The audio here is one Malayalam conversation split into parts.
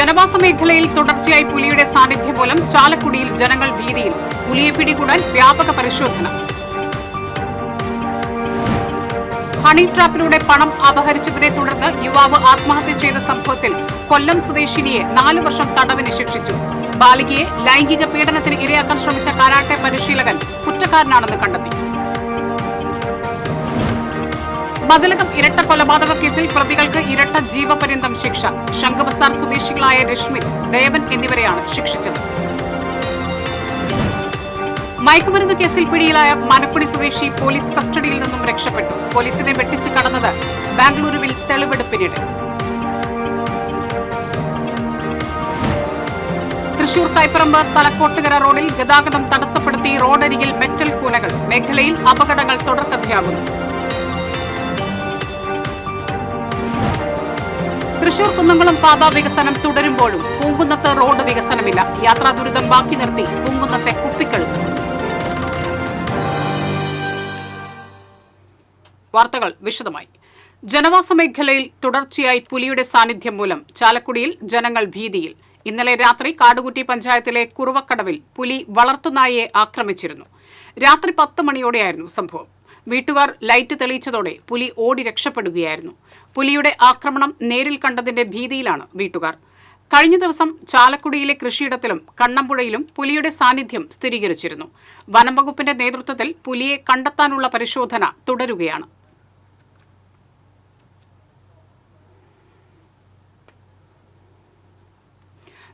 ജനവാസ മേഖലയിൽ തുടർച്ചയായി പുലിയുടെ സാന്നിധ്യം മൂലം ചാലക്കുടിയിൽ ജനങ്ങൾ ഭീതിയിൽ. പുലിയെ പിടികൂടാൻ വ്യാപക പരിശോധന. ഹണി ട്രാപ്പിലൂടെ പണം അപഹരിച്ചതിനെ തുടർന്ന് യുവാവ് ആത്മഹത്യ ചെയ്ത സംഭവത്തിൽ കൊല്ലം സ്വദേശിനിയെ 4 വർഷം തടവിന് ശിക്ഷിച്ചു. ബാലികയെ ലൈംഗിക പീഡനത്തിന് ഇരയാക്കാൻ ശ്രമിച്ച കരാട്ടെ പരിശീലകൻ കുറ്റക്കാരനാണെന്ന് കണ്ടെത്തി. മതിലകം ഇരട്ട കൊലപാതക കേസിൽ പ്രതികൾക്ക് ഇരട്ട ജീവപര്യന്തം ശിക്ഷ. ശംഖുബസാർ സ്വദേശികളായ രശ്മിത്, ദേവൻ എന്നിവരെയാണ് ശിക്ഷിച്ചത്. മയക്കുമരുന്ന് കേസിൽ പിടിയിലായ മനക്കുടി സ്വദേശി പോലീസ് കസ്റ്റഡിയിൽ നിന്നും രക്ഷപ്പെട്ടു. പോലീസിനെ വെട്ടിച്ച് കടന്നത് ബാംഗ്ലൂരുവിൽ തെളിവെടുപ്പിനിടെ. തൃശൂർ കൈപ്പറമ്പ് തലക്കോട്ടുകര റോഡിൽ ഗതാഗതം തടസ്സപ്പെടുത്തി റോഡരികിൽ മെറ്റൽ കൂനകൾ. മേഖലയിൽ അപകടങ്ങൾ തുടർക്കഥയാകുന്നു. തൃശൂർ കുന്നംകുളം പാത വികസനം തുടരുമ്പോഴും പൂങ്കുന്നത്ത് റോഡ് വികസനമില്ല. യാത്രാ ദുരിതം ബാക്കി നിർത്തി പൂങ്കുന്നത്തെ കുപ്പിക്കഴുത്ത്. വാർത്തകൾ വിശദമായി. ജനവാസ മേഖലയിൽ തുടർച്ചയായി പുലിയുടെ സാന്നിധ്യം മൂലം ചാലക്കുടിയിൽ ജനങ്ങൾ ഭീതിയിൽ. ഇന്നലെ രാത്രി കാടുകുറ്റി പഞ്ചായത്തിലെ കുറുവക്കടവിൽ പുലി വളർത്തുനായയെ ആക്രമിച്ചിരുന്നു. രാത്രി 10 മണിയോടെയായിരുന്നു സംഭവം. വീട്ടുകാർ ലൈറ്റ് തെളിയിച്ചതോടെ പുലി ഓടി രക്ഷപ്പെടുകയായിരുന്നു. പുലിയുടെ ആക്രമണം നേരിൽ കണ്ടതിന്റെ ഭീതിയിലാണ് വീട്ടുകാർ. കഴിഞ്ഞ ദിവസം ചാലക്കുടിയിലെ കൃഷിയിടത്തിലും കണ്ണമ്പുഴയിലും പുലിയുടെ സാന്നിധ്യം സ്ഥിരീകരിച്ചിരുന്നു. വനം വകുപ്പിന്റെ നേതൃത്വത്തിൽ പുലിയെ കണ്ടെത്താനുള്ള പരിശോധന തുടരുകയാണ്.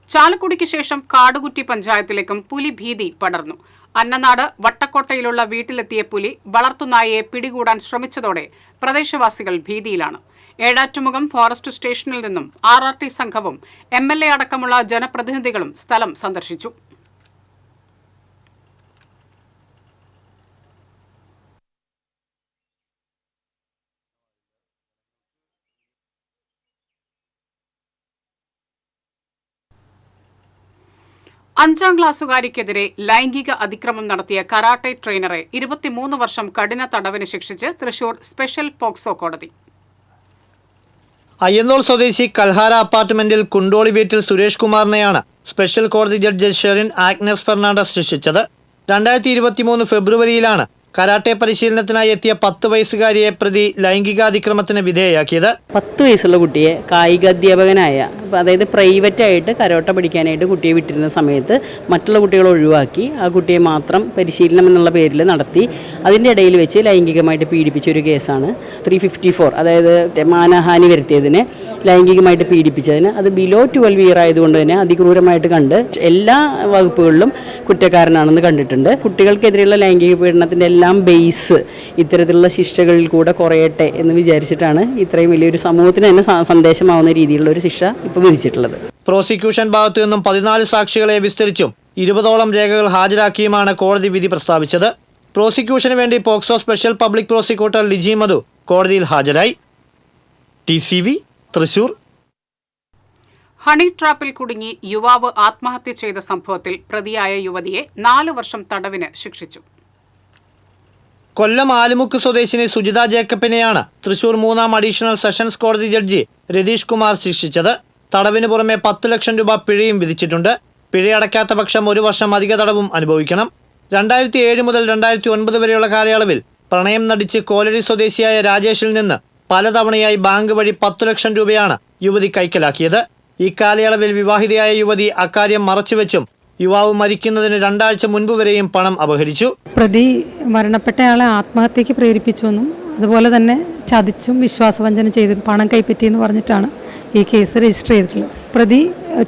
ചാലക്കുടിക്ക് ശേഷം കാടുകുറ്റി പഞ്ചായത്തിലേക്കും പുലി ഭീതി പടർന്നു. അന്നനാട് വട്ടക്കോട്ടയിലുള്ള വീട്ടിലെത്തിയ പുലി വളർത്തുനായയെ പിടികൂടാൻ ശ്രമിച്ചതോടെ പ്രദേശവാസികൾ ഭീതിയിലാണ്. ഏടാറ്റുമുഖം ഫോറസ്റ്റ് സ്റ്റേഷനിൽ നിന്നും RRT സംഘവും MLA അടക്കമുള്ള ജനപ്രതിനിധികളും സ്ഥലം സന്ദർശിച്ചു. അഞ്ചാം ക്ലാസ്സുകാരിക്കെതിരെ ലൈംഗിക അതിക്രമം നടത്തിയ കരാട്ടെ ട്രെയിനറെ 23 വർഷം കഠിന തടവിന് ശിക്ഷിച്ച് തൃശൂർ സ്പെഷ്യൽ പോക്സോ കോടതി. അയ്യന്നൂർ സ്വദേശി കൽഹാര അപ്പാർട്ട്മെന്റിൽ കുണ്ടോളി വീട്ടിൽ സുരേഷ് കുമാറിനെയാണ് സ്പെഷ്യൽ കോടതി ജഡ്ജ് ഷെറിൻ ആഗ്നസ് ഫെർണാണ്ടസ് ശിക്ഷിച്ചത്. 2023 ഫെബ്രുവരിയിലാണ് കരാട്ടെ പരിശീലനത്തിനായി എത്തിയ 10 വയസ്സുകാരിയെ പ്രതി ലൈംഗികാതിക്രമത്തിന് വിധേയയാക്കിയത്. 10 വയസ്സുള്ള കുട്ടിയെ കായികാധ്യാപകനായ, അതായത് പ്രൈവറ്റായിട്ട് കരോട്ട പഠിക്കാനായിട്ട് കുട്ടിയെ വിട്ടിരുന്ന സമയത്ത് മറ്റുള്ള കുട്ടികളെ ഒഴിവാക്കി ആ കുട്ടിയെ മാത്രം പരിശീലനം എന്നുള്ള പേരിൽ നടത്തി അതിൻ്റെ ഇടയിൽ വെച്ച് ലൈംഗികമായിട്ട് പീഡിപ്പിച്ച ഒരു കേസാണ് 354. അതായത് മാനഹാനി വരുത്തിയതിന്, ലൈംഗികമായിട്ട് പീഡിപ്പിച്ചതിന്. അത് ബിലോ 12 ഇയർ ആയതുകൊണ്ട് തന്നെ അതിക്രൂരമായിട്ട് കണ്ട് എല്ലാ വകുപ്പുകളിലും കുറ്റക്കാരനാണെന്ന് കണ്ടിട്ടുണ്ട്. കുട്ടികൾക്കെതിരെയുള്ള ലൈംഗിക പീഡനത്തിൻ്റെ എല്ലാം ബേസ് ഇത്തരത്തിലുള്ള ശിക്ഷകളിൽ കൂടെ കുറയട്ടെ എന്ന് വിചാരിച്ചിട്ടാണ് ഇത്രയും വലിയൊരു സമൂഹത്തിന് തന്നെ സന്ദേശമാവുന്ന രീതിയിലുള്ള ഒരു ശിക്ഷ ഇപ്പോൾ വിധിച്ചിട്ടുള്ളത്. പ്രോസിക്യൂഷൻ ഭാഗത്തു നിന്നും 14 സാക്ഷികളെ വിസ്തരിച്ചും 20ഓളം രേഖകൾ ഹാജരാക്കിയുമാണ് കോടതി വിധി പ്രസ്താവിച്ചത്. പ്രോസിക്യൂഷന് വേണ്ടി POCSO special public prosecutor Liji Madhu കോടതിയിൽ ഹാജരായി. TCV തൃശൂർ. ഹണി ട്രാപ്പിൽ കുടുങ്ങി യുവാവ് ആത്മഹത്യ ചെയ്ത സംഭവത്തിൽ പ്രതിയായ യുവതിയെ 4 വർഷം തടവിന് ശിക്ഷിച്ചു. കൊല്ലം ആലുമുക്ക് സ്വദേശിനി സുജിത ജേക്കബിനെയാണ് തൃശൂർ 3ാം അഡീഷണൽ സെഷൻസ് കോടതി ജഡ്ജി രതീഷ് കുമാർ ശിക്ഷിച്ചത്. തടവിന് പുറമെ 10 ലക്ഷം രൂപ പിഴയും വിധിച്ചിട്ടുണ്ട്. പിഴയടയ്ക്കാത്ത പക്ഷം 1 വർഷം അധിക തടവും അനുഭവിക്കണം. 2007 മുതൽ 2009 വരെയുള്ള കാലയളവിൽ പ്രണയം നടിച്ച് കോലടി സ്വദേശിയായ രാജേഷിൽ നിന്ന് പലതവണയായി ബാങ്ക് വഴി 10 ലക്ഷം രൂപയാണ് യുവതി കൈക്കലാക്കിയത്. ഈ കാലയളവിൽ വിവാഹിതയായ യുവതി അക്കാര്യം മറച്ചുവെച്ചും യുവാവ് മരിക്കുന്നതിന് 2 ആഴ്ച മുൻപ് വരെയും പണം അപഹരിച്ചു. പ്രതി മരണപ്പെട്ടയാളെ ആത്മഹത്യക്ക് പ്രേരിപ്പിച്ചുവെന്നും അതുപോലെ തന്നെ ചതിച്ചും വിശ്വാസവഞ്ചന ചെയ്തും പണം കൈപ്പറ്റിയെന്ന് പറഞ്ഞിട്ടാണ് ഈ കേസ് രജിസ്റ്റർ ചെയ്തിട്ടുള്ളത്. പ്രതി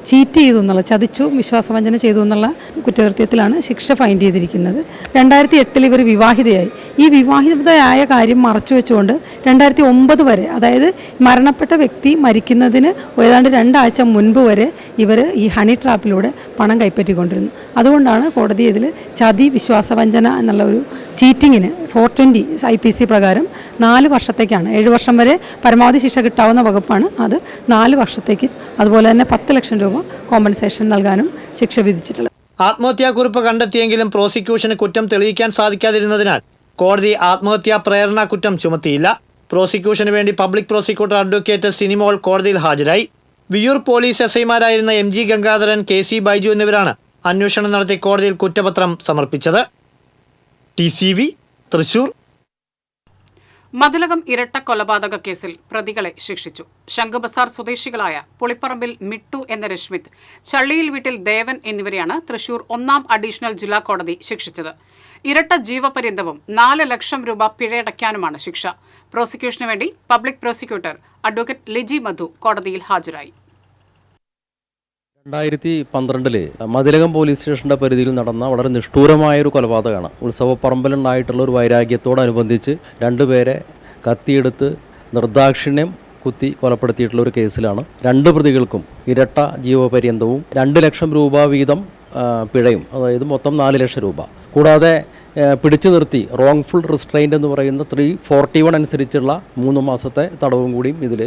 ചീറ്റ് ചെയ്തു എന്നുള്ള, ചതിച്ചു വിശ്വാസവഞ്ചന ചെയ്തു എന്നുള്ള കുറ്റകൃത്യത്തിലാണ് ശിക്ഷ ഫൈൻഡ് ചെയ്തിരിക്കുന്നത്. 2008 ഇവർ വിവാഹിതയായി. ഈ വിവാഹിതയായ കാര്യം മറച്ചു വെച്ചുകൊണ്ട് 2009 വരെ, അതായത് മരണപ്പെട്ട വ്യക്തി മരിക്കുന്നതിന് ഏതാണ്ട് 2 ആഴ്ച മുൻപ് വരെ ഇവർ ഈ ഹണി ട്രാപ്പിലൂടെ പണം കൈപ്പറ്റിക്കൊണ്ടിരുന്നു. അതുകൊണ്ടാണ് കോടതി ഇതിൽ ചതി വിശ്വാസവഞ്ചന എന്നുള്ള ഒരു ചീറ്റിങ്ങിന് 420 IPC പ്രകാരം 4 വർഷത്തേക്കാണ്. 7 വർഷം വരെ പരമാവധി ശിക്ഷ കിട്ടാവുന്ന വകുപ്പാണ് അത്. 4 വർഷത്തേക്ക് അതുപോലെ തന്നെ 10 ലക്ഷം രൂപ കോമ്പൻസേഷൻ നൽകാനും ശിക്ഷ വിധിച്ചിട്ടുള്ളത്. ആത്മഹത്യാക്കുറിപ്പ് കണ്ടെത്തിയെങ്കിലും പ്രോസിക്യൂഷന് കുറ്റം തെളിയിക്കാൻ സാധിക്കാതിരുന്നതിനാൽ കോടതി ആത്മഹത്യാ പ്രേരണ കുറ്റം ചുമത്തിയില്ല. പ്രോസിക്യൂഷന് വേണ്ടി പബ്ലിക് പ്രോസിക്യൂട്ടർ അഡ്വക്കേറ്റ് സിനിമോൾ കോടതിയിൽ ഹാജരായി. വിയ്യൂർ പോലീസ് എസ്ഐമാരായിരുന്ന MG ഗംഗാധരൻ, KC ബൈജു എന്നിവരാണ് അന്വേഷണം നടത്തി കോടതിയിൽ കുറ്റപത്രം സമർപ്പിച്ചത്. TCV തൃശൂർ. മതിലകം ഇരട്ട കൊലപാതക കേസിൽ പ്രതികളെ ശിക്ഷിച്ചു. ശംഖുബസാർ സ്വദേശികളായ പുളിപ്പറമ്പിൽ മിട്ടു എന്ന രശ്മിത്, ചള്ളിയിൽ വീട്ടിൽ ദേവൻ എന്നിവരെയാണ് തൃശൂർ 1-ാം അഡീഷണൽ ജില്ലാ കോടതി ശിക്ഷിച്ചത്. ഇരട്ട ജീവപര്യന്തവും 4 ലക്ഷം രൂപ പിഴയടയ്ക്കാനുമാണ് ശിക്ഷ. പ്രോസിക്യൂഷനു വേണ്ടി public prosecutor advocate Liji Madhu കോടതിയിൽ ഹാജരായി. 2012 മതിലകം പോലീസ് സ്റ്റേഷൻ്റെ പരിധിയിൽ നടന്ന വളരെ നിഷ്ഠൂരമായൊരു കൊലപാതകമാണ്. ഉത്സവപ്പറമ്പിലുണ്ടായിട്ടുള്ള ഒരു വൈരാഗ്യത്തോടനുബന്ധിച്ച് 2 പേരെ കത്തിയെടുത്ത് നിർദാക്ഷിണ്യം കുത്തി കൊലപ്പെടുത്തിയിട്ടുള്ള ഒരു കേസിലാണ് 2 പ്രതികൾക്കും ഇരട്ട ജീവപര്യന്തവും 2 ലക്ഷം രൂപ വീതം പിഴയും, അതായത് മൊത്തം 4 ലക്ഷം രൂപ. കൂടാതെ പിടിച്ചു നിർത്തി റോങ്ഫുൾ റിസ്ട്രെയിൻ്റ് എന്ന് പറയുന്ന 341 അനുസരിച്ചുള്ള 3 മാസത്തെ തടവും കൂടിയും ഇതിൽ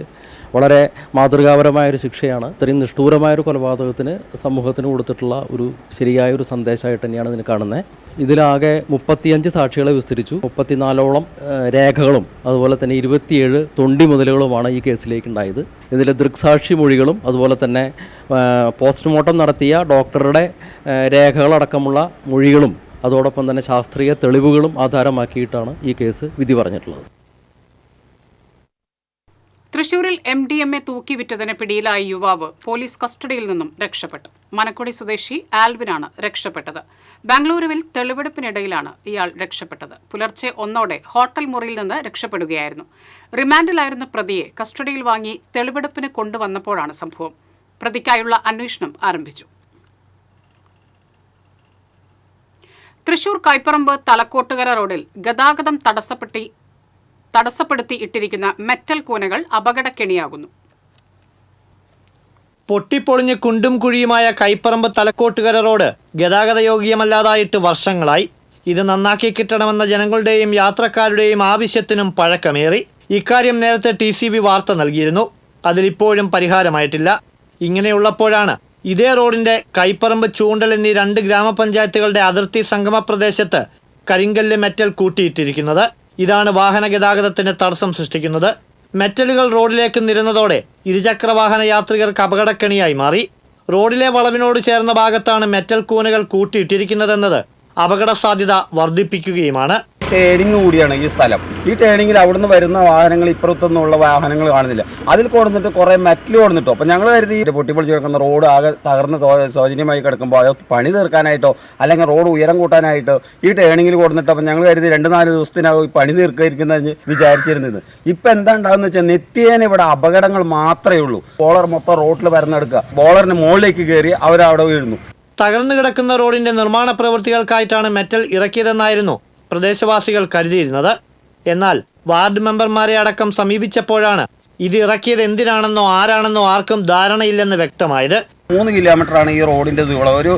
വളരെ മാതൃകാപരമായൊരു ശിക്ഷയാണ്. ഇത്രയും നിഷ്ഠൂരമായൊരു കൊലപാതകത്തിന് സമൂഹത്തിന് കൊടുത്തിട്ടുള്ള ഒരു ശരിയായൊരു സന്ദേശമായിട്ട് തന്നെയാണ് ഇതിന് കാണുന്നത്. ഇതിലാകെ 35 സാക്ഷികളെ വിസ്തരിച്ചു. 34ഓളം രേഖകളും അതുപോലെ തന്നെ 27 തൊണ്ടി മുതലുകളുമാണ് ഈ കേസിലേക്ക് ഉണ്ടായത്. ഇതിൽ ദൃക്സാക്ഷി മൊഴികളും അതുപോലെ തന്നെ പോസ്റ്റ്മോർട്ടം നടത്തിയ ഡോക്ടറുടെ രേഖകളടക്കമുള്ള മൊഴികളും അതോടൊപ്പം തന്നെ ശാസ്ത്രീയ തെളിവുകളും ആധാരമാക്കിയിട്ടാണ് ഈ കേസ് വിധി പറഞ്ഞിട്ടുള്ളത്. തൃശൂരിൽ MDMA തൂക്കിവിറ്റതിന് പിടിയിലായ യുവാവ് പോലീസ് കസ്റ്റഡിയിൽ നിന്നും രക്ഷപ്പെട്ടു. മനക്കുടി സ്വദേശി ആൽവിനാണ് രക്ഷപ്പെട്ടത്. ബാംഗ്ലൂരുവിൽ തെളിവെടുപ്പിനിടയിലാണ് ഇയാൾ രക്ഷപ്പെട്ടത്. പുലർച്ചെ 1-ഓടെ ഹോട്ടൽ മുറിയിൽ നിന്ന് രക്ഷപ്പെടുകയായിരുന്നു. റിമാൻഡിലായിരുന്ന പ്രതിയെ കസ്റ്റഡിയിൽ വാങ്ങി തെളിവെടുപ്പിന് കൊണ്ടുവന്നപ്പോഴാണ് സംഭവം. പ്രതിക്കായുള്ള അന്വേഷണം ആരംഭിച്ചു. തൃശൂർ കൈപ്പറമ്പ് തലക്കോട്ടുകര റോഡിൽ ഗതാഗതം തടസ്സപ്പെടുത്തി ഇട്ടിരിക്കുന്ന മെറ്റൽ കൂനകൾ അപകടക്കെണിയാകുന്നു. പൊട്ടിപ്പൊളിഞ്ഞ് കുണ്ടും കുഴിയുമായ കൈപ്പറമ്പ് തലക്കോട്ടുകര റോഡ് ഗതാഗത യോഗ്യമല്ലാതായിട്ട് വർഷങ്ങളായി. ഇത് നന്നാക്കി കിട്ടണമെന്ന ജനങ്ങളുടെയും യാത്രക്കാരുടെയും ആവശ്യത്തിനും പഴക്കമേറി. ഇക്കാര്യം നേരത്തെ TCV വാർത്ത നൽകിയിരുന്നു. അതിലിപ്പോഴും പരിഹാരമായിട്ടില്ല. ഇങ്ങനെയുള്ളപ്പോഴാണ് ഇതേ റോഡിന്റെ കൈപ്പറമ്പ്, ചൂണ്ടൽ എന്നീ 2 ഗ്രാമപഞ്ചായത്തുകളുടെ അതിർത്തി സംഗമ പ്രദേശത്ത് കരിങ്കല്ല് മെറ്റൽ കൂട്ടിയിട്ടിരിക്കുന്നത്. ഇതാണ് വാഹന ഗതാഗതത്തിന് തടസ്സം സൃഷ്ടിക്കുന്നത്. മെറ്റലുകൾ റോഡിലേക്ക് നിരന്നതോടെ ഇരുചക്രവാഹന യാത്രികർക്ക് അപകടക്കെണിയായി മാറി. റോഡിലെ വളവിനോട് ചേർന്ന ഭാഗത്താണ് മെറ്റൽ കൂനകൾ കൂട്ടിയിട്ടിരിക്കുന്നതെന്നത് അപകട സാധ്യത വർദ്ധിപ്പിക്കുകയുമാണ്. ടേണിംഗ് കൂടിയാണ് ഈ സ്ഥലം. ഈ ടേണിങ്ങിൽ അവിടുന്ന് വരുന്ന വാഹനങ്ങൾ ഇപ്പുറത്തൊന്നുള്ള വാഹനങ്ങൾ കാണുന്നില്ല. അതിൽ കൊടുത്തിട്ട് കുറേ മെറ്റൽ കൊടുത്തിട്ടോ. അപ്പോൾ ഞങ്ങൾ കരുതി പൊട്ടിപ്പൊളിച്ച് കിടക്കുന്ന റോഡ് ആകെ തകർന്ന് ശോചനീയമായി കിടക്കുമ്പോൾ അത് പണി തീർക്കാനായിട്ടോ അല്ലെങ്കിൽ റോഡ് ഉയരം കൂട്ടാനായിട്ടോ ഈ ടേണിങ്ങിൽ കൊടുത്തിട്ടോ. അപ്പോൾ ഞങ്ങൾ കരുതി 2-4 ദിവസത്തിനകം ഈ പണി തീർക്കാതിരിക്കുന്നതെന്ന് വിചാരിച്ചിരുന്നത്. ഇപ്പം എന്താ ഉണ്ടാകുന്ന വെച്ചാൽ നിത്യേന ഇവിടെ അപകടങ്ങൾ മാത്രമേ ഉള്ളൂ. ബോളർ മൊത്തം റോഡിൽ വരുന്നെടുക്കുക, ബോളറിന് മുകളിലേക്ക് കയറി അവരവിടെ വീഴുന്നു. തകർന്നു കിടക്കുന്ന റോഡിന്റെ നിർമ്മാണ പ്രവൃത്തികൾക്കായിട്ടാണ് മെറ്റൽ ഇറക്കിയതെന്നായിരുന്നു പ്രദേശവാസികൾ കരുതിയിരുന്നത്. എന്നാൽ വാർഡ് മെമ്പർമാരെ അടക്കം സമീപിച്ചപ്പോഴാണ് ഇത് ഇറക്കിയത് എന്തിനാണെന്നോ ആരാണെന്നോ ആർക്കും ധാരണയില്ലെന്ന് വ്യക്തമായത്. 3 കിലോമീറ്ററാണ് ഈ റോഡിൻ്റെ ദൂരം. ഒരു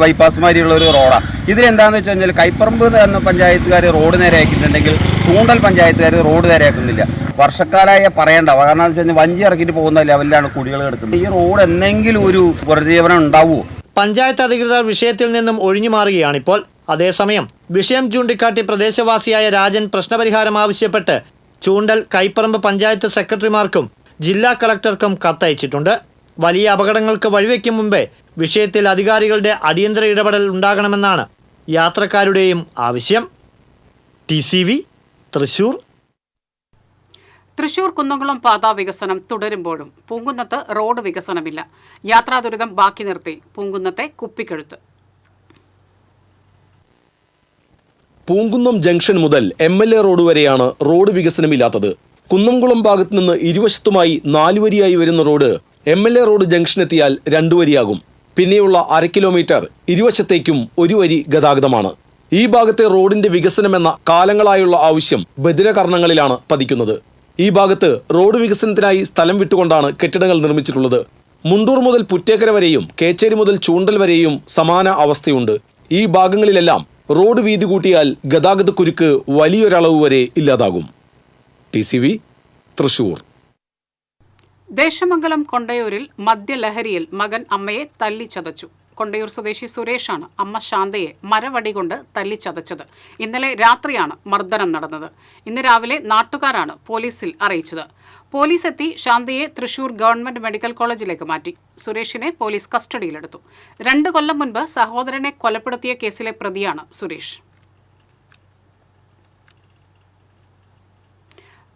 ബൈപ്പാസ് മാതിരിയുള്ള ഒരു റോഡാണ്. ഇതിലെന്താണെന്ന് വെച്ച് കഴിഞ്ഞാൽ കൈപ്പറമ്പ് എന്ന പഞ്ചായത്തുകാർ റോഡ് നേരെയാക്കിയിട്ടുണ്ടെങ്കിൽ ചൂണ്ടൽ പഞ്ചായത്തുകാർ റോഡ് നേരെയാക്കുന്നില്ല. വർഷക്കാലമായ പറയണ്ട. കാരണം എന്ന് വെച്ച് കഴിഞ്ഞാൽ വഞ്ചി ഇറക്കിയിട്ട് പോകുന്ന ലെവലിലാണ് കുടികൾ കിടക്കുന്നത്. ഈ റോഡ് എന്തെങ്കിലും ഒരു പുനരുജ്ജീവനം ഉണ്ടാവുമോ? പഞ്ചായത്ത് അധികൃതർ വിഷയത്തിൽ നിന്നും ഒഴിഞ്ഞു മാറുകയാണിപ്പോൾ. അതേസമയം വിഷയം ചൂണ്ടിക്കാട്ടി പ്രദേശവാസിയായ രാജൻ പ്രശ്നപരിഹാരം ആവശ്യപ്പെട്ട് ചൂണ്ടൽ, കൈപ്പറമ്പ് പഞ്ചായത്ത് സെക്രട്ടറിമാർക്കും ജില്ലാ കളക്ടർക്കും കത്തയച്ചിട്ടുണ്ട്. വലിയ അപകടങ്ങൾക്ക് വഴിവെക്കും മുമ്പേ വിഷയത്തിൽ അധികാരികളുടെ അടിയന്തര ഇടപെടൽ ഉണ്ടാകണമെന്നാണ് യാത്രക്കാരുടെയും ആവശ്യം. TCV തൃശൂർ. തൃശൂർ കുന്നംകുളം പാത വികസനം തുടരുമ്പോഴും പൂങ്കുന്നത്ത് റോഡ് വികസനമില്ല. യാത്രാ ദുരിതം ബാക്കി നിർത്തി പൂങ്കുന്നത്തെ കുപ്പിക്കഴുത്ത്. പൂങ്കുന്നം ജംഗ്ഷൻ മുതൽ MLA റോഡ് വരെയാണ് റോഡ് വികസനമില്ലാത്തത്. കുന്നംകുളം ഭാഗത്ത് നിന്ന് ഇരുവശത്തുമായി 4 വരിയായി വരുന്ന റോഡ് MLA റോഡ് ജംഗ്ഷൻ എത്തിയാൽ 2 വരിയാകും. പിന്നെയുള്ള 1/2 കിലോമീറ്റർ ഇരുവശത്തേക്കും 1 വരി ഗതാഗതമാണ്. ഈ ഭാഗത്തെ റോഡിന്റെ വികസനമെന്ന കാലങ്ങളായുള്ള ആവശ്യം ബദിരകർണങ്ങളിലാണ് പതിക്കുന്നത്. ഈ ഭാഗത്ത് റോഡ് വികസനത്തിനായി സ്ഥലം വിട്ടുകൊണ്ടാണ് കെട്ടിടങ്ങൾ നിർമ്മിച്ചിട്ടുള്ളത്. മുണ്ടൂർ മുതൽ പുറ്റേക്കര വരെയും കേച്ചേരി മുതൽ ചൂണ്ടൽ വരെയും സമാന അവസ്ഥയുണ്ട്. ഈ ഭാഗങ്ങളിലെല്ലാം റോഡ് വീതി കൂട്ടിയാൽ ഗതാഗതക്കുരുക്ക് വലിയൊരളവ് വരെ ഇല്ലാതാകും. TCV തൃശൂർ. ദേശമംഗലം കൊണ്ടയൂരിൽ മദ്യലഹരിയിൽ മകൻ അമ്മയെ തല്ലിച്ചതച്ചു. കൊണ്ടയൂർ സ്വദേശി സുരേഷാണ് അമ്മ ശാന്തയെ മരവടി കൊണ്ട് തല്ലിച്ചതച്ചത്. ഇന്നലെ രാത്രിയാണ് മർദ്ദനം നടന്നത്. ഇന്ന് രാവിലെ നാട്ടുകാരാണ് പോലീസിൽ അറിയിച്ചത്. പോലീസ് എത്തി ശാന്തയെ തൃശൂർ ഗവൺമെന്റ് മെഡിക്കൽ കോളേജിലേക്ക് മാറ്റി. സുരേഷിനെ പോലീസ് കസ്റ്റഡിയിലെടുത്തു. 2 കൊല്ലം മുൻപ് സഹോദരനെ കൊലപ്പെടുത്തിയ കേസിലെ പ്രതിയാണ് സുരേഷ്.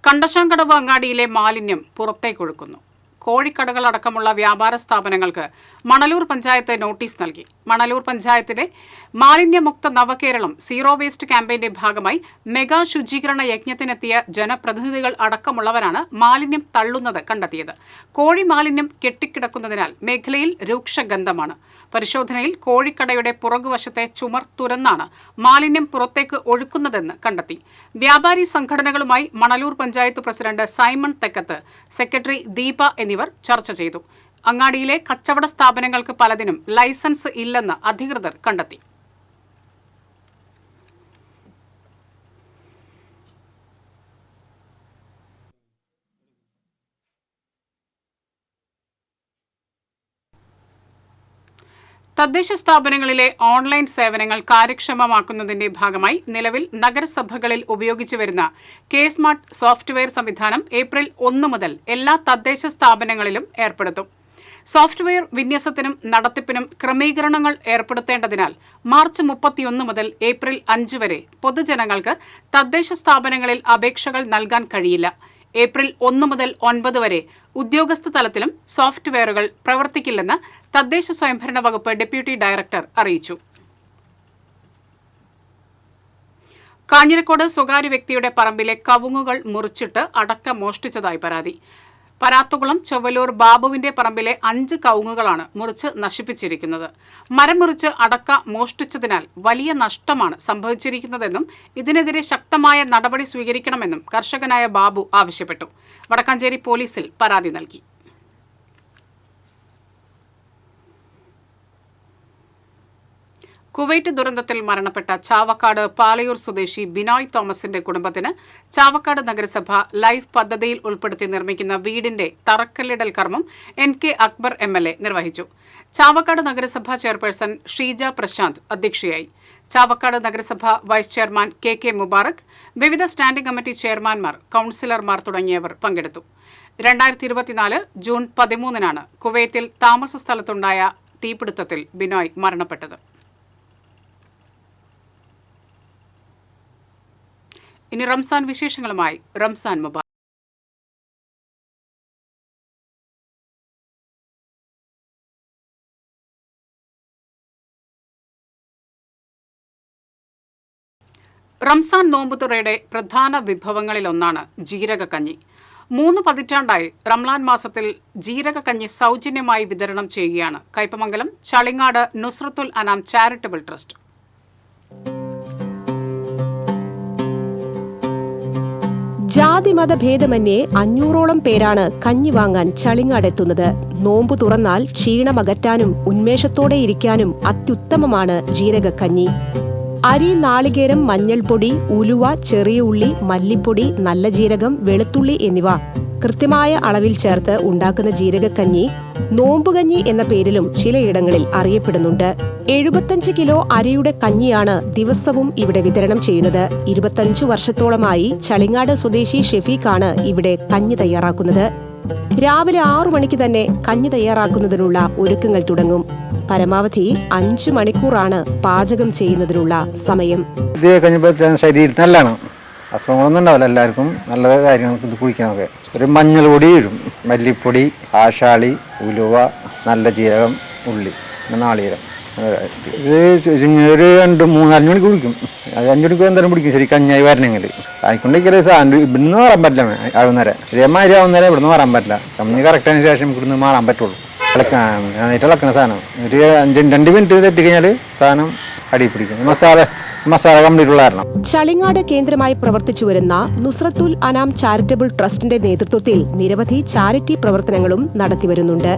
കണ്ടശാങ്കടവ് അങ്ങാടിയിലെ മാലിന്യം പുറത്തേക്കൊഴുക്കുന്നു. കോഴിക്കടകളടക്കമുള്ള വ്യാപാര സ്ഥാപനങ്ങൾക്ക് മണലൂർ പഞ്ചായത്ത് നോട്ടീസ് നൽകി. മണലൂർ പഞ്ചായത്തിലെ മാലിന്യമുക്ത നവകേരളം സീറോ വേസ്റ്റ് ക്യാമ്പയിന്റെ ഭാഗമായി മെഗാ ശുചീകരണ യജ്ഞത്തിനെത്തിയ ജനപ്രതിനിധികൾ അടക്കമുള്ളവരാണ് മാലിന്യം തള്ളുന്നത് കണ്ടെത്തിയത്. കോഴി മാലിന്യം കെട്ടിക്കിടക്കുന്നതിനാൽ മേഖലയിൽ രൂക്ഷഗന്ധമാണ്. പരിശോധനയിൽ കോഴിക്കടയുടെ പുറകുവശത്തെ ചുമർ തുരന്നാണ് മാലിന്യം പുറത്തേക്ക് ഒഴുക്കുന്നതെന്ന് കണ്ടെത്തി. വ്യാപാരി സംഘടനകളുമായി Manalur panchayat president Simon തെക്കത്ത്, secretary Deepa എന്നിവർ ചർച്ച ചെയ്തു. അങ്ങാടിയിലെ കച്ചവട സ്ഥാപനങ്ങൾക്ക് പലതിനും ലൈസൻസ് ഇല്ലെന്ന് അധികൃതർ കണ്ടെത്തി. തദ്ദേശ സ്ഥാപനങ്ങളിലെ ഓൺലൈൻ സേവനങ്ങൾ കാര്യക്ഷമമാക്കുന്നതിന്റെ ഭാഗമായി നിലവിൽ നഗരസഭകളിൽ ഉപയോഗിച്ചു വരുന്ന കെ-സ്മാർട്ട് സോഫ്റ്റ്വെയർ സംവിധാനം ഏപ്രിൽ 1 മുതൽ എല്ലാ തദ്ദേശ സ്ഥാപനങ്ങളിലും ഏർപ്പെടുത്തും. സോഫ്റ്റ്വെയർ വിന്യാസത്തിനും നടത്തിപ്പിനും ക്രമീകരണങ്ങൾ ഏർപ്പെടുത്തേണ്ടതിനാൽ മാർച്ച് 31 മുതൽ ഏപ്രിൽ 5 വരെ പൊതുജനങ്ങൾക്ക് തദ്ദേശ സ്ഥാപനങ്ങളിൽ അപേക്ഷകൾ നൽകാൻ കഴിയില്ല. ഏപ്രിൽ 1 മുതൽ 9 വരെ ഉദ്യോഗസ്ഥ തലത്തിലും സോഫ്റ്റ്വെയറുകൾ പ്രവർത്തിക്കില്ലെന്ന് തദ്ദേശ സ്വയംഭരണ വകുപ്പ് ഡെപ്യൂട്ടി ഡയറക്ടർ അറിയിച്ചു. കാഞ്ഞിരക്കോട് സ്വകാര്യ വ്യക്തിയുടെ പറമ്പിലെ കവുങ്ങുകൾ മുറിച്ചിട്ട് അടക്ക മോഷ്ടിച്ചതായി പരാതി. പരാത്തുകുളം ചൊവ്വലൂർ ബാബുവിന്റെ പറമ്പിലെ 5 കവുങ്ങുകളാണ് മുറിച്ച് നശിപ്പിച്ചിരിക്കുന്നത്. മരം മുറിച്ച് അടക്ക മോഷ്ടിച്ചതിനാൽ വലിയ നഷ്ടമാണ് സംഭവിച്ചിരിക്കുന്നതെന്നും ഇതിനെതിരെ ശക്തമായ നടപടി സ്വീകരിക്കണമെന്നും കർഷകനായ ബാബു ആവശ്യപ്പെട്ടു. വടക്കാഞ്ചേരി പോലീസിൽ പരാതി നൽകി. കുവൈറ്റ് ദുരന്തത്തിൽ മരണപ്പെട്ട ചാവക്കാട് പാലയൂർ സ്വദേശി ബിനോയ് തോമസിന്റെ കുടുംബത്തിന് ചാവക്കാട് നഗരസഭ ലൈഫ് പദ്ധതിയിൽ ഉൾപ്പെടുത്തി നിർമ്മിക്കുന്ന വീടിന്റെ തറക്കല്ലിടൽ കർമ്മം NK അക്ബർ MLA നിർവഹിച്ചു. ചാവക്കാട് നഗരസഭ ചെയർപേഴ്സൺ ഷീജ പ്രശാന്ത് അധ്യക്ഷയായി. ചാവക്കാട് നഗരസഭ വൈസ് ചെയർമാൻ KK മുബാറക്, വിവിധ സ്റ്റാൻഡിംഗ് കമ്മിറ്റി ചെയർമാൻമാർ, കൌൺസിലർമാർ തുടങ്ങിയവർ പങ്കെടുത്തു. 2024 ജൂൺ 13-നാണ് കുവൈത്തിൽ താമസ സ്ഥലത്തുണ്ടായ തീപിടുത്തത്തിൽ ബിനോയ് മരണപ്പെട്ടത്. ഇനി റംസാൻ വിശേഷങ്ങളുമായി റംസാൻ മുബാറക്. റംസാൻ നോമ്പുതുറയുടെ പ്രധാന വിഭവങ്ങളിലൊന്നാണ് ജീരകക്കഞ്ഞി. 3 പതിറ്റാണ്ടായി റംലാൻ മാസത്തിൽ ജീരകക്കഞ്ഞി സൗജന്യമായി വിതരണം ചെയ്യുകയാണ് കയ്പമംഗലം ചളിങ്ങാട് നുസ്രത്തുൽ അനാം ചാരിറ്റബിൾ ട്രസ്റ്റ്. ജാതിമത ഭേദമന്യേ 500ഓളം പേരാണ് കഞ്ഞി വാങ്ങാൻ ചളിങ്ങാടെത്തുന്നത്. നോമ്പു തുറന്നാൽ ക്ഷീണമകറ്റാനും ഉന്മേഷത്തോടെ ഇരിക്കാനും അത്യുത്തമമാണ് ജീരകക്കഞ്ഞി. അരി, നാളികേരം, മഞ്ഞൾപ്പൊടി, ഉലുവ, ചെറിയ ഉള്ളി, മല്ലിപ്പൊടി, നല്ല ജീരകം, വെളുത്തുള്ളി എന്നിവ കൃത്യമായ അളവിൽ ചേർത്ത് ഉണ്ടാക്കുന്ന ജീരകക്കഞ്ഞി നോമ്പുകഞ്ഞി എന്ന പേരിലും ചിലയിടങ്ങളിൽ അറിയപ്പെടുന്നുണ്ട്. 75 കിലോ അരിയുടെ കഞ്ഞിയാണ് ദിവസവും ഇവിടെ വിതരണം ചെയ്യുന്നത്. 25 വർഷത്തോളമായി ചളിങ്ങാട് സ്വദേശി ഷെഫീഖാണ് ഇവിടെ കഞ്ഞി തയ്യാറാക്കുന്നത്. രാവിലെ 6 മണിക്ക് തന്നെ കഞ്ഞി തയ്യാറാക്കുന്നതിനുള്ള ഒരുക്കങ്ങൾ തുടങ്ങും. പരമാവധി 5 മണിക്കൂറാണ് പാചകം ചെയ്യുന്നതിനുള്ള സമയം. ശരീരത്തിന് നല്ലതാണ്, അസുഖങ്ങളൊന്നും ഉണ്ടാവില്ല. എല്ലാവർക്കും നല്ല കാര്യങ്ങൾക്ക് ഇത് കുടിക്കാനൊക്കെ. ഒരു മഞ്ഞൾ പൊടി ഇടും, മല്ലിപ്പൊടി, ആശാളി, ഉലുവ, നല്ല ജീരകം, ഉള്ളി, നാളികേരം. ഇത് ഒരു 2-3-4 മണിക്ക് കുടിക്കും. 5 മണിക്ക് എന്തായാലും കുടിക്കും. ശരി കഞ്ഞായി വരണമെങ്കിൽ ആയിക്കൊണ്ടിരിക്കലേ സാധനം ഇവിടുന്ന് മാറാൻ പറ്റില്ല. ആവുന്നേരം ഇതേമാതിരി ആവുന്നേരം ഇവിടുന്ന് മാറാൻ പറ്റില്ല. കഞ്ഞി കറക്റ്റായതിനു ശേഷം ഇവിടുന്ന് മാറാൻ പറ്റുള്ളൂ. നന്നായിട്ട് ഇളക്കുന്ന സാധനം ഒരു 2 മിനിറ്റ് തെറ്റിക്കഴിഞ്ഞാൽ സാധനം അടി പിടിക്കും. മസാല കംപ്ലീറ്റ് ഉള്ള കാരണം. ചളിങ്ങാട് കേന്ദ്രമായി പ്രവർത്തിച്ചു വരുന്ന നുസ്രത്തുൽ അനാം ചാരിറ്റബിൾ ട്രസ്റ്റിന്റെ നേതൃത്വത്തിൽ നിരവധി ചാരിറ്റി പ്രവർത്തനങ്ങളും നടത്തിവരുന്നുണ്ട്.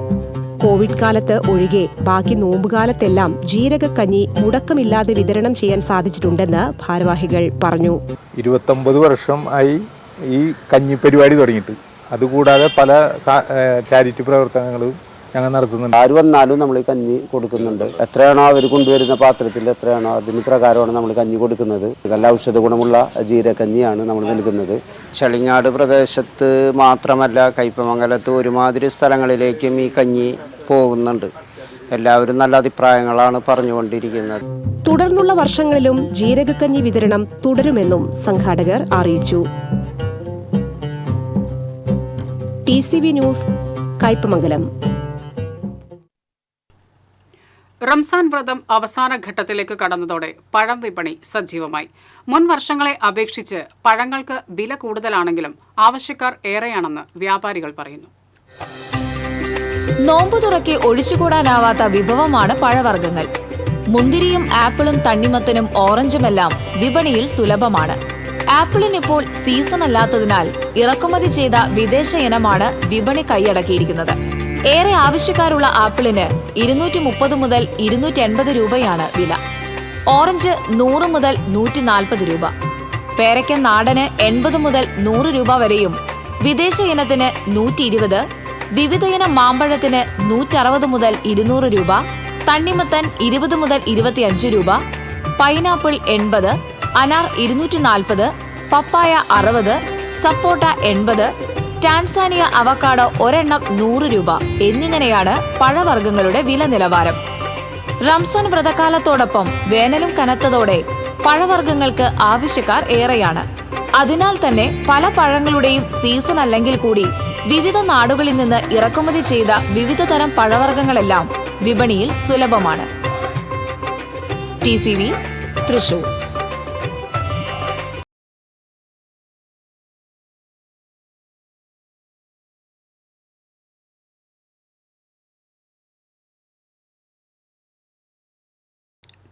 കോവിഡ് കാലത്ത് ഒഴികെ ബാക്കി നോമ്പുകാലത്തെല്ലാം ജീരകക്കഞ്ഞി മുടക്കമില്ലാതെ വിതരണം ചെയ്യാൻ സാധിച്ചിട്ടുണ്ടെന്ന് ഭാരവാഹികൾ പറഞ്ഞു. 29 വർഷം ആയി ഈ കഞ്ഞി പരിപാടി തുടങ്ങിയിട്ട്. അതുകൂടാതെ പല ചാരിറ്റി പ്രവർത്തനങ്ങളും ഞങ്ങൾ നടത്തുന്നുണ്ട്. ആര് വന്നാലും നമ്മൾ ഈ കഞ്ഞി കൊടുക്കുന്നുണ്ട്. എത്രയാണോ അവർ കൊണ്ടുവരുന്ന പാത്രത്തിൽ എത്രയാണോ അതിന് പ്രകാരമാണ് നമ്മൾ കഞ്ഞി കൊടുക്കുന്നത്. നല്ല ഔഷധ ഗുണമുള്ള ജീരകഞ്ഞിയാണ് നമ്മൾ നൽകുന്നത്. ചളിങ്ങാട് പ്രദേശത്ത് മാത്രമല്ല, കയ്പമംഗലത്ത് ഒരുമാതിരി സ്ഥലങ്ങളിലേക്കും ഈ കഞ്ഞി പോകുന്നുണ്ട്. എല്ലാവരും നല്ല അഭിപ്രായങ്ങളാണ് പറഞ്ഞുകൊണ്ടിരിക്കുന്നത്. തുടർന്നുള്ള വർഷങ്ങളിലും ജീരകക്കഞ്ഞി വിതരണം തുടരുമെന്നും സംഘാടകർ അറിയിച്ചു. TCV news, Kaipamangalam. റംസാൻ വ്രതം അവസാന ഘട്ടത്തിലേക്ക് കടന്നതോടെ പഴം വിപണി സജീവമായി. മുൻ വർഷങ്ങളെ അപേക്ഷിച്ച് പഴങ്ങൾക്ക് വില കൂടുതലാണെങ്കിലും ആവശ്യക്കാർ ഏറെയാണെന്ന് വ്യാപാരികൾ പറയുന്നു. നോമ്പുതുറയ്ക്ക് ഒഴിച്ചുകൂടാനാവാത്ത വിഭവമാണ് പഴവർഗ്ഗങ്ങൾ. മുന്തിരിയും ആപ്പിളും തണ്ണിമത്തനും ഓറഞ്ചുമെല്ലാം വിപണിയിൽ സുലഭമാണ്. ആപ്പിളിനിപ്പോൾ സീസൺ അല്ലാത്തതിനാൽ ഇറക്കുമതി ചെയ്ത വിദേശ ഇനമാണ് വിപണി കൈയടക്കിയിരിക്കുന്നത്. ഏറെ ആവശ്യക്കാരുള്ള ആപ്പിളിന് 230 മുതൽ 280 രൂപയാണ് വില. ഓറഞ്ച് 100 മുതൽ 140 രൂപ. പേരയ്ക്ക നാടന് 80 മുതൽ 100 രൂപ വരെയും, വിദേശ ഇനത്തിന് 120, വിവിധ ഇനം മാമ്പഴത്തിന് 160 മുതൽ 200 രൂപ, തണ്ണിമത്തൻ 20 മുതൽ 25 രൂപ, പൈനാപ്പിൾ 80, അനാർ 240, പപ്പായ 60, സപ്പോട്ട 80, ടാൻസാനിയ അവക്കാഡോ ഒരെണ്ണം 100 രൂപ എന്നിങ്ങനെയാണ് പഴവർഗ്ഗങ്ങളുടെ വില നിലവാരം. റംസാൻ വ്രതകാലത്തോടൊപ്പം വേനലും കനത്തതോടെ പഴവർഗ്ഗങ്ങൾക്ക് ആവശ്യക്കാർ ഏറെയാണ്. അതിനാൽ തന്നെ പല പഴങ്ങളുടെയും സീസൺ അല്ലെങ്കിൽ കൂടി വിവിധ നാടുകളിൽ നിന്ന് ഇറക്കുമതി ചെയ്ത വിവിധ തരം പഴവർഗ്ഗങ്ങളെല്ലാം വിപണിയിൽ സുലഭമാണ്. TCV തൃശൂർ.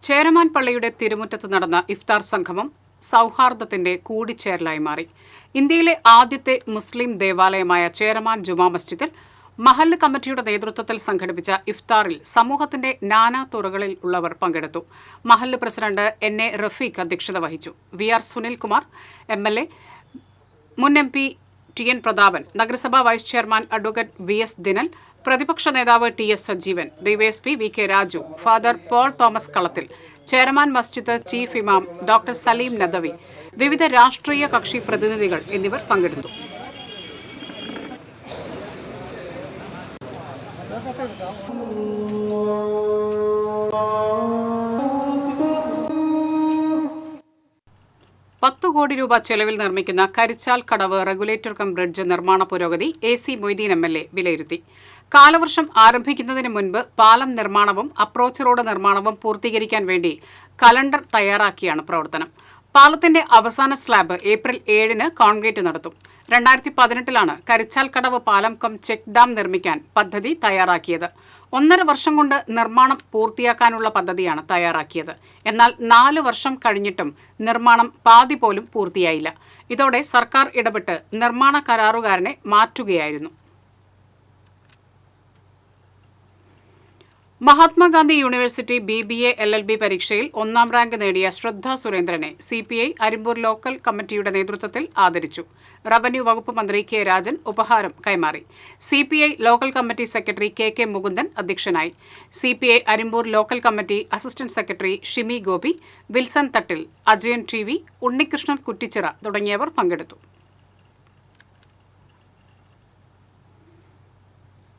ചേരമാൻ പള്ളിയുടെ തിരുമുറ്റത്ത് നടന്ന ഇഫ്താർ സംഗമം സൗഹാർദ്ദത്തിന്റെ കൂടിച്ചേരലായി മാറി. ഇന്ത്യയിലെ ആദ്യത്തെ മുസ്ലിം ദേവാലയമായ ചേരമാൻ ജുമാ മസ്ജിദിൽ മഹല്ല് കമ്മിറ്റിയുടെ നേതൃത്വത്തിൽ സംഘടിപ്പിച്ച ഇഫ്താറിൽ സമൂഹത്തിന്റെ നാനാ തുറകളിൽ ഉള്ളവർ പങ്കെടുത്തു. മഹല്ല് പ്രസിഡന്റ് NA റഫീഖ് അധ്യക്ഷത വഹിച്ചു. VR സുനിൽകുമാർ MLA, മുൻ MP TN പ്രതാപൻ, നഗരസഭാ vice chairman advocate VS Dinal, പ്രതിപക്ഷ നേതാവ് TS Sajeevan, DYSP VK Raju, father Paul Thomas Kalathil, Cheraman Masjid chief imam doctor Saleem Nadvi, വിവിധ രാഷ്ട്രീയ കക്ഷി പ്രതിനിധികൾ എന്നിവർ പങ്കെടുത്തു. ₹10 കോടി ചെലവിൽ നിർമ്മിക്കുന്ന കരിച്ചാൽ കടവ് റെഗുലേറ്റർ കം ബ്രിഡ്ജ് നിർമ്മാണ പുരോഗതി AC മൊയ്തീൻ MLA വിലയിരുത്തി. കാലവർഷം ആരംഭിക്കുന്നതിന് മുൻപ് പാലം നിർമ്മാണവും അപ്രോച്ച് റോഡ് നിർമ്മാണവും പൂർത്തീകരിക്കാൻ വേണ്ടി കലണ്ടർ തയ്യാറാക്കിയാണ് പ്രവർത്തനം. പാലത്തിന്റെ അവസാന സ്ലാബ് ഏപ്രിൽ 7-ന് കോൺക്രീറ്റ് നടത്തും. 2018-ലാണ് കരിച്ചാൽ കടവ് പാലം കം ചെക്ക് ഡാം നിർമ്മിക്കാൻ പദ്ധതി തയ്യാറാക്കിയത്. 1.5 വർഷം കൊണ്ട് നിർമ്മാണം പൂർത്തിയാക്കാനുള്ള പദ്ധതിയാണ് തയ്യാറാക്കിയത്. എന്നാൽ 4 വർഷം കഴിഞ്ഞിട്ടും നിർമ്മാണം പാതി പോലും പൂർത്തിയായില്ല. ഇതോടെ സർക്കാർ ഇടപെട്ട് നിർമ്മാണ കരാറുകാരനെ മാറ്റുകയായിരുന്നു. മഹാത്മാഗാന്ധി യൂണിവേഴ്സിറ്റി BBA LLB പരീക്ഷയിൽ 1ാം റാങ്ക് നേടിയ ശ്രദ്ധ സുരേന്ദ്രനെ CPI അരിമ്പൂർ ലോക്കൽ കമ്മിറ്റിയുടെ നേതൃത്വത്തിൽ ആദരിച്ചു. റവന്യൂ വകുപ്പ് മന്ത്രി K രാജൻ ഉപഹാരം കൈമാറി. CPI local committee secretary KK Mukundan അധ്യക്ഷനായി. CPI Arimbur local committee assistant secretary Shimi Gopi, Wilson Thattil, Ajayan TV, Unnikrishnan Kuttichira തുടങ്ങിയവർ പങ്കെടുത്തു.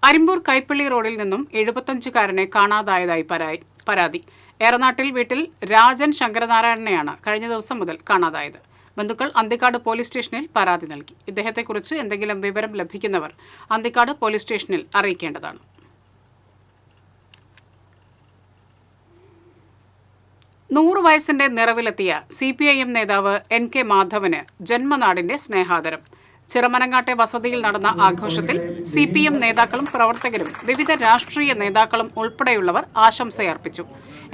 അരിമ്പൂർ കൈപ്പള്ളി റോഡിൽ നിന്നും 75-കാരനെ കാണാതായതായി പരാതി. ഏറനാട്ടിൽ വീട്ടിൽ രാജൻ ശങ്കരനാരായണനെയാണ് കഴിഞ്ഞ ദിവസം മുതൽ കാണാതായത്. ബന്ധുക്കൾ അന്തിക്കാട് പോലീസ് സ്റ്റേഷനിൽ പരാതി നൽകി. ഇദ്ദേഹത്തെക്കുറിച്ച് എന്തെങ്കിലും വിവരം ലഭിക്കുന്നവർ അന്തിക്കാട് പോലീസ് സ്റ്റേഷനിൽ അറിയിക്കേണ്ടതാണ്. നൂറ് വയസ്സിന്റെ നിറവിലെത്തിയ CPIM നേതാവ് NK മാധവന് ജന്മനാടിന്റെ സ്നേഹാദരം. ചിറമനങ്ങാട്ടെ വസതിയിൽ നടന്ന ആഘോഷത്തിൽ CPM നേതാക്കളും പ്രവർത്തകരും വിവിധ രാഷ്ട്രീയ നേതാക്കളും ഉൾപ്പെടെയുള്ളവർ ആശംസയർപ്പിച്ചു.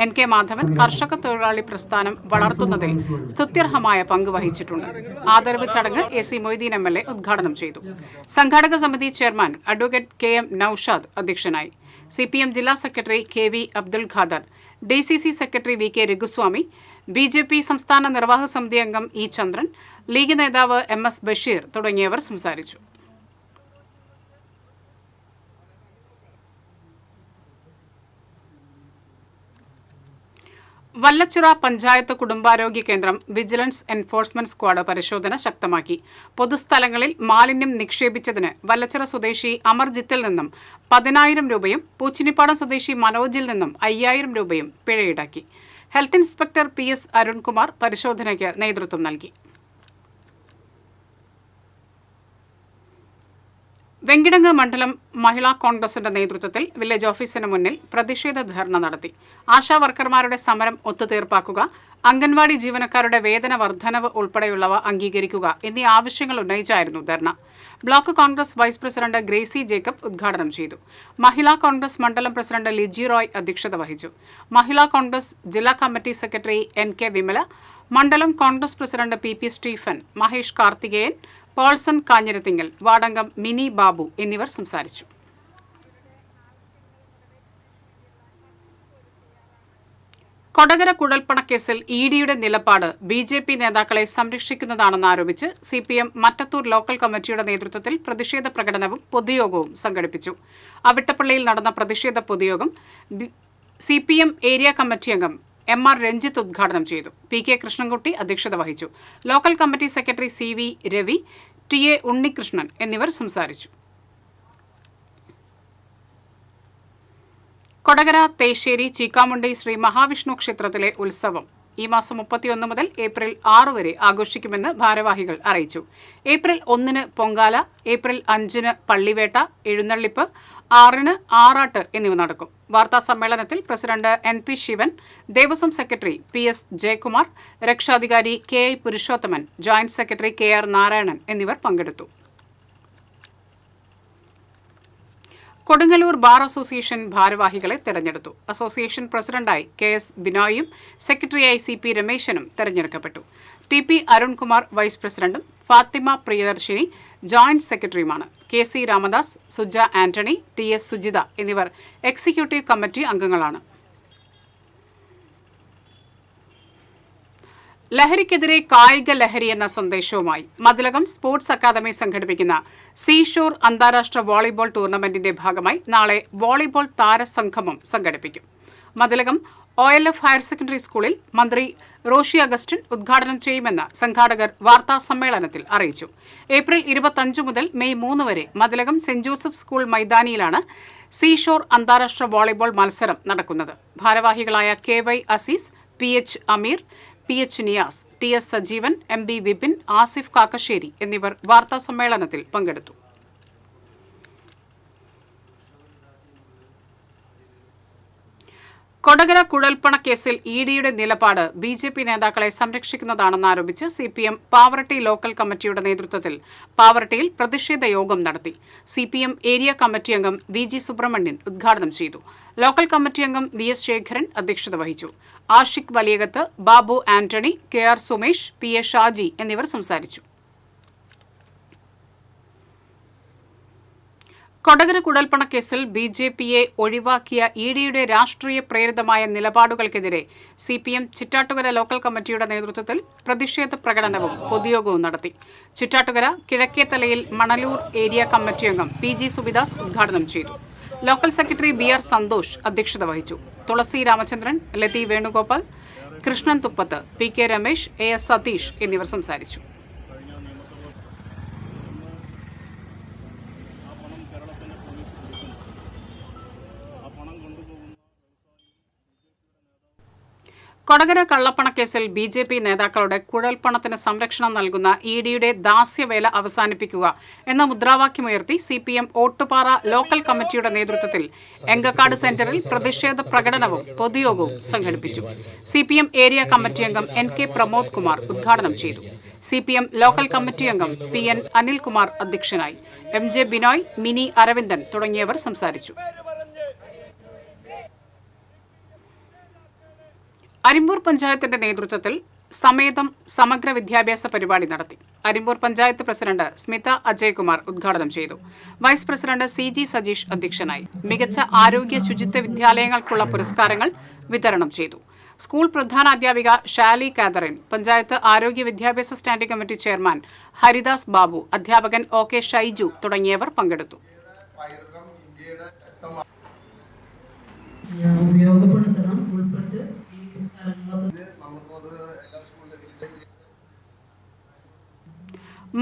NK മാധവൻ കർഷക തൊഴിലാളി പ്രസ്ഥാനം വളർത്തുന്നതിൽ സ്തുത്യർഹമായ പങ്ക് വഹിച്ചിട്ടുണ്ട്. ആദരവ് ചടങ്ങ് AC മൊയ്തീൻ MLA ഉദ്ഘാടനം ചെയ്തു. സംഘാടക സമിതി ചെയർമാൻ അഡ്വക്കേറ്റ് KM നൌഷാദ് അധ്യക്ഷനായി. CPM ജില്ലാ secretary KV Abdul Khader, DCC secretary VK Raghuswamy, BJP സംസ്ഥാന നിർവാഹക സമിതി അംഗം E ചന്ദ്രൻ, ലീഗ് നേതാവ് MS ബഷീർ തുടങ്ങിയവർ സംസാരിച്ചു. വല്ലച്ചിറ പഞ്ചായത്ത് കുടുംബാരോഗ്യ കേന്ദ്രം വിജിലൻസ് എൻഫോഴ്സ്മെന്റ് സ്ക്വാഡ് പരിശോധന ശക്തമാക്കി. പൊതുസ്ഥലങ്ങളിൽ മാലിന്യം നിക്ഷേപിച്ചതിന് വല്ലച്ചിറ സ്വദേശി അമർജിത്തിൽ നിന്നും 10,000 രൂപയും പൂച്ചിനിപ്പാടം സ്വദേശി മനോജിൽ നിന്നും 5,000 രൂപയും പിഴ ഈടാക്കി. ഹെൽത്ത് ഇൻസ്പെക്ടർ PS അരുൺകുമാർ പരിശോധനയ്ക്ക് നേതൃത്വം നൽകി. വെങ്കിടങ്ങ് മണ്ഡലം മഹിളാ കോൺഗ്രസിന്റെ നേതൃത്വത്തിൽ വില്ലേജ് ഓഫീസിന് മുന്നിൽ പ്രതിഷേധ ധർണ നടത്തി. ആശാ വർക്കർമാരുടെ സമരം ഒത്തുതീർപ്പാക്കുക, അംഗൻവാടി ജീവനക്കാരുടെ വേതന വർധനവ് ഉൾപ്പെടെയുള്ളവ അംഗീകരിക്കുക എന്നീ ആവശ്യങ്ങൾ ഉന്നയിച്ചായിരുന്നു dharna. Block Congress vice president Gracy Jacob ഉദ്ഘാടനം ചെയ്തു. മഹിളാ കോൺഗ്രസ് മണ്ഡലം പ്രസിഡന്റ് ലിജി റോയ് അധ്യക്ഷത വഹിച്ചു. മഹിളാ കോൺഗ്രസ് ജില്ലാ കമ്മിറ്റി സെക്രട്ടറി NK വിമല, മണ്ഡലം കോൺഗ്രസ് പ്രസിഡന്റ് PP സ്റ്റീഫൻ, മഹേഷ് കാർത്തികേയൻ, പോൾസൺ കാഞ്ഞിരത്തിങ്കൽ, വാർഡംഗം മിനി ബാബു എന്നിവർ സംസാരിച്ചു. കൊടകര കുഴൽപ്പണക്കേസിൽ EDയുടെ നിലപാട് BJP നേതാക്കളെ സംരക്ഷിക്കുന്നതാണെന്നാരോപിച്ച് CPM മറ്റത്തൂർ ലോക്കൽ കമ്മിറ്റിയുടെ നേതൃത്വത്തിൽ പ്രതിഷേധ പ്രകടനവും പൊതുയോഗവും സംഘടിപ്പിച്ചു. അവിട്ടപ്പള്ളിയിൽ നടന്ന പ്രതിഷേധ പൊതുയോഗം CPM ഏരിയ കമ്മിറ്റി അംഗം MR രഞ്ജിത്ത് ഉദ്ഘാടനം ചെയ്തു. PK കൃഷ്ണൻകുട്ടി അധ്യക്ഷത വഹിച്ചു. Local committee secretary CV Ravi, TA Unnikrishnan എന്നിവർ സംസാരിച്ചു. കൊടകര തേശ്ശേരി ചീക്കാമുണ്ടി ശ്രീ മഹാവിഷ്ണു ക്ഷേത്രത്തിലെ ഉത്സവം ഈ മാസം 31 മുതൽ ഏപ്രിൽ 6 വരെ ആഘോഷിക്കുമെന്ന് ഭാരവാഹികൾ അറിയിച്ചു. ഏപ്രിൽ 1-ന് പൊങ്കാല, ഏപ്രിൽ 5-ന് പള്ളിവേട്ട, എഴുന്നള്ളിപ്പ്, 6-ന് ആറാട്ട് എന്നിവ നടക്കും. വാർത്താ സമ്മേളനത്തിൽ president NP Sivan, Devaswom secretary PS Jayakumar, രക്ഷാധികാരി KI Purushothaman, joint secretary KR Narayanan എന്നിവർ പങ്കെടുത്തു. കൊടുങ്ങല്ലൂർ ബാർ അസോസിയേഷൻ ഭാരവാഹികളെ തെരഞ്ഞെടുത്തു. അസോസിയേഷൻ പ്രസിഡന്റായി KS ബിനോയും സെക്രട്ടറിയായി CP രമേശനും തെരഞ്ഞെടുക്കപ്പെട്ടു. TP അരുൺകുമാർ വൈസ് പ്രസിഡന്റും ഫാത്തിമ പ്രിയദർശിനി ജോയിന്റ് സെക്രട്ടറിയുമാണ്. KC രാമദാസ്, സുജ ആന്റണി, TS സുജിത എന്നിവർ എക്സിക്യൂട്ടീവ് കമ്മിറ്റി അംഗങ്ങളാണ്. ലഹരിക്കെതിരെ കായിക ലഹരി എന്ന സന്ദേശവുമായി മതിലകം സ്പോർട്സ് അക്കാദമി സംഘടിപ്പിക്കുന്ന സീഷോർ അന്താരാഷ്ട്ര വോളിബോൾ ടൂർണമെന്റിന്റെ ഭാഗമായി നാളെ വോളിബോൾ താരസംഗമം സംഘടിപ്പിക്കും. മതിലകം OLF ഹയർ സെക്കൻഡറി സ്കൂളിൽ മന്ത്രി റോഷി അഗസ്റ്റിൻ ഉദ്ഘാടനം ചെയ്യുമെന്ന് സംഘാടകർ വാർത്താ സമ്മേളനത്തിൽ അറിയിച്ചു. ഏപ്രിൽ 25 മുതൽ മെയ് 3 വരെ മതിലകം സെന്റ് ജോസഫ് സ്കൂൾ മൈതാനിയിലാണ് സീഷോർ അന്താരാഷ്ട്ര വോളിബോൾ മത്സരം നടക്കുന്നത്. ഭാരവാഹികളായ KY അസീസ്, PH അമീർ, PH Niyas, TS Sajeevan, MB Vipin, Asif Kakkassery എന്നിവർ വാർത്താ സമ്മേളനത്തിൽ പങ്കെടുത്തു. കൊടകര കുഴൽപ്പണക്കേസിൽ EDയുടെ നിലപാട് BJP നേതാക്കളെ സംരക്ഷിക്കുന്നതാണെന്നാരോപിച്ച് CPM പാവറട്ടി ലോക്കൽ കമ്മിറ്റിയുടെ നേതൃത്വത്തിൽ പാവറട്ടിയിൽ പ്രതിഷേധ യോഗം നടത്തി. CPM ഏരിയ കമ്മിറ്റി അംഗം VG സുബ്രഹ്മണ്യൻ ഉദ്ഘാടനം ചെയ്തു. ലോക്കൽ കമ്മിറ്റി അംഗം VS ശേഖരൻ അധ്യക്ഷത വഹിച്ചു. ആഷിഖ് വലിയകത്ത്, ബാബു ആന്റണി, KR സുമേഷ്, PA ഷാജി എന്നിവർ സംസാരിച്ചു. കൊടകര കുഴൽപ്പണക്കേസിൽ BJPയെ ഒഴിവാക്കിയ EDയുടെ രാഷ്ട്രീയ പ്രേരിതമായ നിലപാടുകൾക്കെതിരെ CPM ചിറ്റാട്ടുകര ലോക്കൽ കമ്മിറ്റിയുടെ നേതൃത്വത്തിൽ പ്രതിഷേധ പ്രകടനവും പൊതുയോഗവും നടത്തി. ചിറ്റാട്ടുകര കിഴക്കേത്തലയിൽ മണലൂർ ഏരിയ കമ്മിറ്റി അംഗം PG സുബിദാസ് ഉദ്ഘാടനം ചെയ്തു. ലോക്കൽ സെക്രട്ടറി BR സന്തോഷ് അധ്യക്ഷത വഹിച്ചു. തുളസി രാമചന്ദ്രൻ, ലതി വേണുഗോപാൽ, കൃഷ്ണൻ തുപ്പത്ത്, PK രമേശ്, AS സതീഷ് എന്നിവർ സംസാരിച്ചു. കൊടകര കള്ളപ്പണക്കേസിൽ BJP നേതാക്കളുടെ കുഴൽപ്പണത്തിന് സംരക്ഷണം നൽകുന്ന EDയുടെ ദാസ്യവേല അവസാനിപ്പിക്കുക എന്ന മുദ്രാവാക്യമുയർത്തി CPM ഓട്ടുപാറ ലോക്കൽ കമ്മിറ്റിയുടെ നേതൃത്വത്തിൽ എങ്കക്കാട് സെന്ററിൽ പ്രതിഷേധ പ്രകടനവും പൊതുയോഗവും സംഘടിപ്പിച്ചു. CPM ഏരിയ കമ്മിറ്റി അംഗം NK പ്രമോദ് കുമാർ ഉദ്ഘാടനം ചെയ്തു. CPM ലോക്കൽ കമ്മിറ്റി അംഗം PN അനിൽകുമാർ അധ്യക്ഷനായി. MJ ബിനോയ്, മിനി അരവിന്ദൻ തുടങ്ങിയവർ സംസാരിച്ചു. അരിമ്പൂർ പഞ്ചായത്തിന്റെ നേതൃത്വത്തിൽ സമേതം സമഗ്ര വിദ്യാഭ്യാസ പരിപാടി നടത്തി. അരിമ്പൂർ പഞ്ചായത്ത് പ്രസിഡന്റ് സ്മിത അജയ്കുമാർ ഉദ്ഘാടനം ചെയ്തു. വൈസ് പ്രസിഡന്റ് CG സജീഷ് അധ്യക്ഷനായി. മികച്ച ആരോഗ്യ ശുചിത്വ വിദ്യാലയങ്ങൾക്കുള്ള പുരസ്കാരങ്ങൾ വിതരണം ചെയ്തു. സ്കൂൾ പ്രധാനാധ്യാപിക ഷാലി കാതറിൻ, പഞ്ചായത്ത് ആരോഗ്യ വിദ്യാഭ്യാസ standing committee chairman Haridas Babu, അധ്യാപകൻ OK ഷൈജു തുടങ്ങിയവർ പങ്കെടുത്തു. ഉപയോഗപ്പെടുത്തണം, ഉൾപ്പെട്ട് ഈ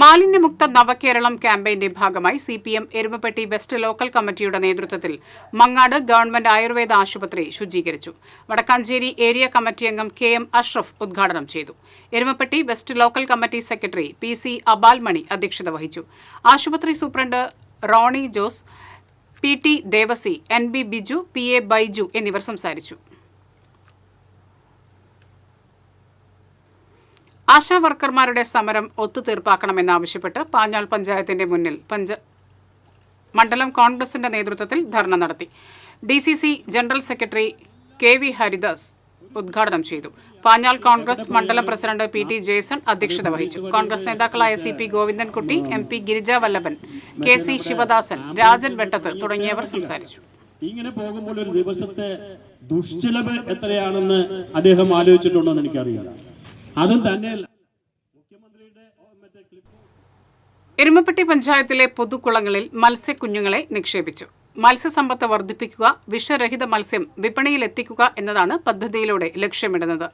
മാലിന്യമുക്ത നവകേരളം ക്യാമ്പയിന്റെ ഭാഗമായി CPM എരുമപ്പെട്ടി വെസ്റ്റ് ലോക്കൽ കമ്മിറ്റിയുടെ നേതൃത്വത്തിൽ മങ്ങാട് ഗവൺമെന്റ് ആയുർവേദ ആശുപത്രി ശുചീകരിച്ചു. വടക്കാഞ്ചേരി ഏരിയ കമ്മിറ്റി അംഗം KM അഷ്റഫ് ഉദ്ഘാടനം ചെയ്തു. Erumapetty west local committee secretary PC Abalmani അധ്യക്ഷത വഹിച്ചു. ആശുപത്രി superintendent Roni Jose, PT Devasi, NB Biju, PA Baiju എന്നിവർ സംസാരിച്ചു. ആശാ വർക്കർമാരുടെ സമരം ഒത്തുതീർപ്പാക്കണമെന്നാവശ്യപ്പെട്ട് പാഞ്ഞാൾ പഞ്ചായത്തിന്റെ മുന്നിൽ മണ്ഡലം കോൺഗ്രസിന്റെ നേതൃത്വത്തിൽ ധർണ നടത്തി. DCC general secretary KV Haridas ഉദ്ഘാടനം ചെയ്തു. പാഞ്ഞാൾ കോൺഗ്രസ് മണ്ഡലം പ്രസിഡന്റ് PT ജേസൺ അധ്യക്ഷത വഹിച്ചു. കോൺഗ്രസ് നേതാക്കളായ CP ഗോവിന്ദൻകുട്ടി, MP ഗിരിജ വല്ലഭൻ, KC ശിവദാസൻ, രാജൻ വെട്ടത്ത് തുടങ്ങിയവർ സംസാരിച്ചു. ഇങ്ങനെ പോകുമ്പോൾ ഒരു ദിവസത്തെ ദുഷ്ചിലവ് എത്രയാണെന്ന് അദ്ദേഹം ആലോചിച്ചിട്ടുണ്ടോ എന്ന് എനിക്കറിയാം. അതും തന്നെയല്ല, എരുമപ്പെട്ടി പഞ്ചായത്തിലെ പൊതുകുളങ്ങളിൽ മത്സ്യക്കുഞ്ഞുങ്ങളെ നിക്ഷേപിച്ചു. മത്സ്യസമ്പത്ത് വർദ്ധിപ്പിക്കുക, വിഷരഹിത മത്സ്യം വിപണിയിൽ എത്തിക്കുക എന്നതാണ് പദ്ധതിയിലൂടെ ലക്ഷ്യമിടുന്നത്.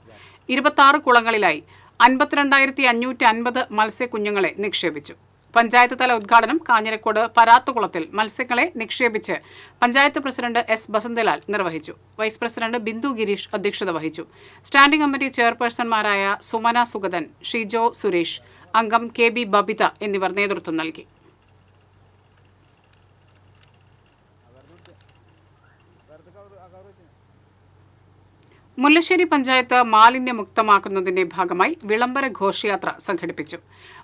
26 കുളങ്ങളിലായി 52,550 മത്സ്യക്കുഞ്ഞുങ്ങളെ നിക്ഷേപിച്ചു. പഞ്ചായത്ത് തല ഉദ്ഘാടനം കാഞ്ഞിരക്കോട് പരാത്തുകുളത്തിൽ മത്സ്യങ്ങളെ നിക്ഷേപിച്ച് പഞ്ചായത്ത് പ്രസിഡന്റ് S ബസന്തലാൽ നിർവഹിച്ചു. വൈസ് പ്രസിഡന്റ് ബിന്ദു ഗിരീഷ് അധ്യക്ഷത വഹിച്ചു. സ്റ്റാൻഡിംഗ് കമ്മിറ്റി ചെയർപേഴ്സൺമാരായ സുമന സുഗതൻ, ഷിജോ സുരേഷ്, അംഗം KB ബബിത എന്നിവർ നേതൃത്വം നൽകി. മുല്ലശ്ശേരി പഞ്ചായത്ത് മാലിന്യമുക്തമാക്കുന്നതിന്റെ ഭാഗമായി വിളംബര ഘോഷയാത്ര സംഘടിപ്പിച്ചു.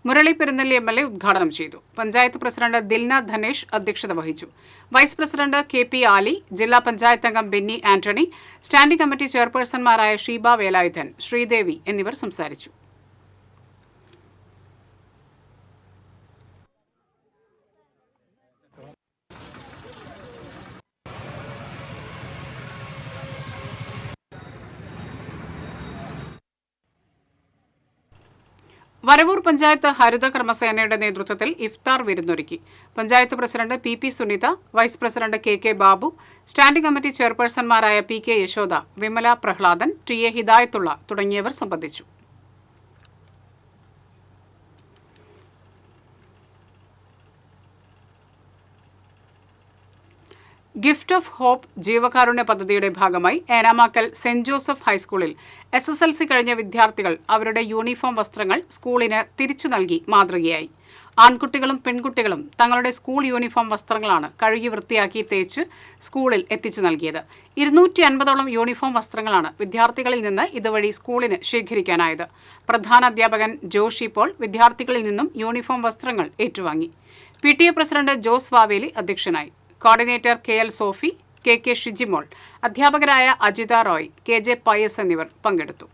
മുരളി പെരുന്നല്ലി MLA ഉദ്ഘാടനം ചെയ്തു. പഞ്ചായത്ത് പ്രസിഡന്റ് ദിൽന ധനേഷ് അധ്യക്ഷത വഹിച്ചു. വൈസ് പ്രസിഡന്റ് KP ആലി, ജില്ലാ പഞ്ചായത്ത് അംഗം ബെന്നി ആന്റണി, സ്റ്റാൻഡിംഗ് കമ്മിറ്റി ചെയർപേഴ്സൺമാരായ ഷീബ വേലായുധൻ, ശ്രീദേവി എന്നിവർ സംസാരിച്ചു. വരവൂർ പഞ്ചായത്ത് ഹരിത കർമ്മസേനയുടെ നേതൃത്വത്തിൽ ഇഫ്താർ വിരുന്നൊരുക്കി. Panchayat president PP Sunitha, vice president KK Babu, standing committee ചെയർപേഴ്സൺമാരായ PK യശോദ, വിമല പ്രഹ്ലാദൻ, TA ഹിദായത്തുള്ള തുടങ്ങിയവർ സംബന്ധിച്ചു. ഗിഫ്റ്റ് ഓഫ് ഹോപ്പ് ജീവകാരുണ്യ പദ്ധതിയുടെ ഭാഗമായി ഏനാമാക്കൽ സെന്റ് ജോസഫ് ഹൈസ്കൂളിൽ SSLC കഴിഞ്ഞ വിദ്യാർത്ഥികൾ അവരുടെ യൂണിഫോം വസ്ത്രങ്ങൾ സ്കൂളിന് തിരിച്ചു നൽകി മാതൃകയായി. ആൺകുട്ടികളും പെൺകുട്ടികളും തങ്ങളുടെ സ്കൂൾ യൂണിഫോം വസ്ത്രങ്ങളാണ് കഴുകി വൃത്തിയാക്കി തേച്ച് സ്കൂളിൽ എത്തിച്ചു നൽകിയത്. 250ഓളം യൂണിഫോം വസ്ത്രങ്ങളാണ് വിദ്യാർത്ഥികളിൽ നിന്ന് ഇതുവഴി സ്കൂളിന് ശേഖരിക്കാനായത്. പ്രധാന അധ്യാപകൻ ജോഷി പോൾ വിദ്യാർത്ഥികളിൽ നിന്നും യൂണിഫോം വസ്ത്രങ്ങൾ ഏറ്റുവാങ്ങി. PTA പ്രസിഡന്റ് ജോസ് വാവേലി അധ്യക്ഷനായി. Coordinator KL Sofi, KK Shijimol, അധ്യാപകരായ അജിത റോയ്, KJ പയസ് എന്നിവർ പങ്കെടുത്തു.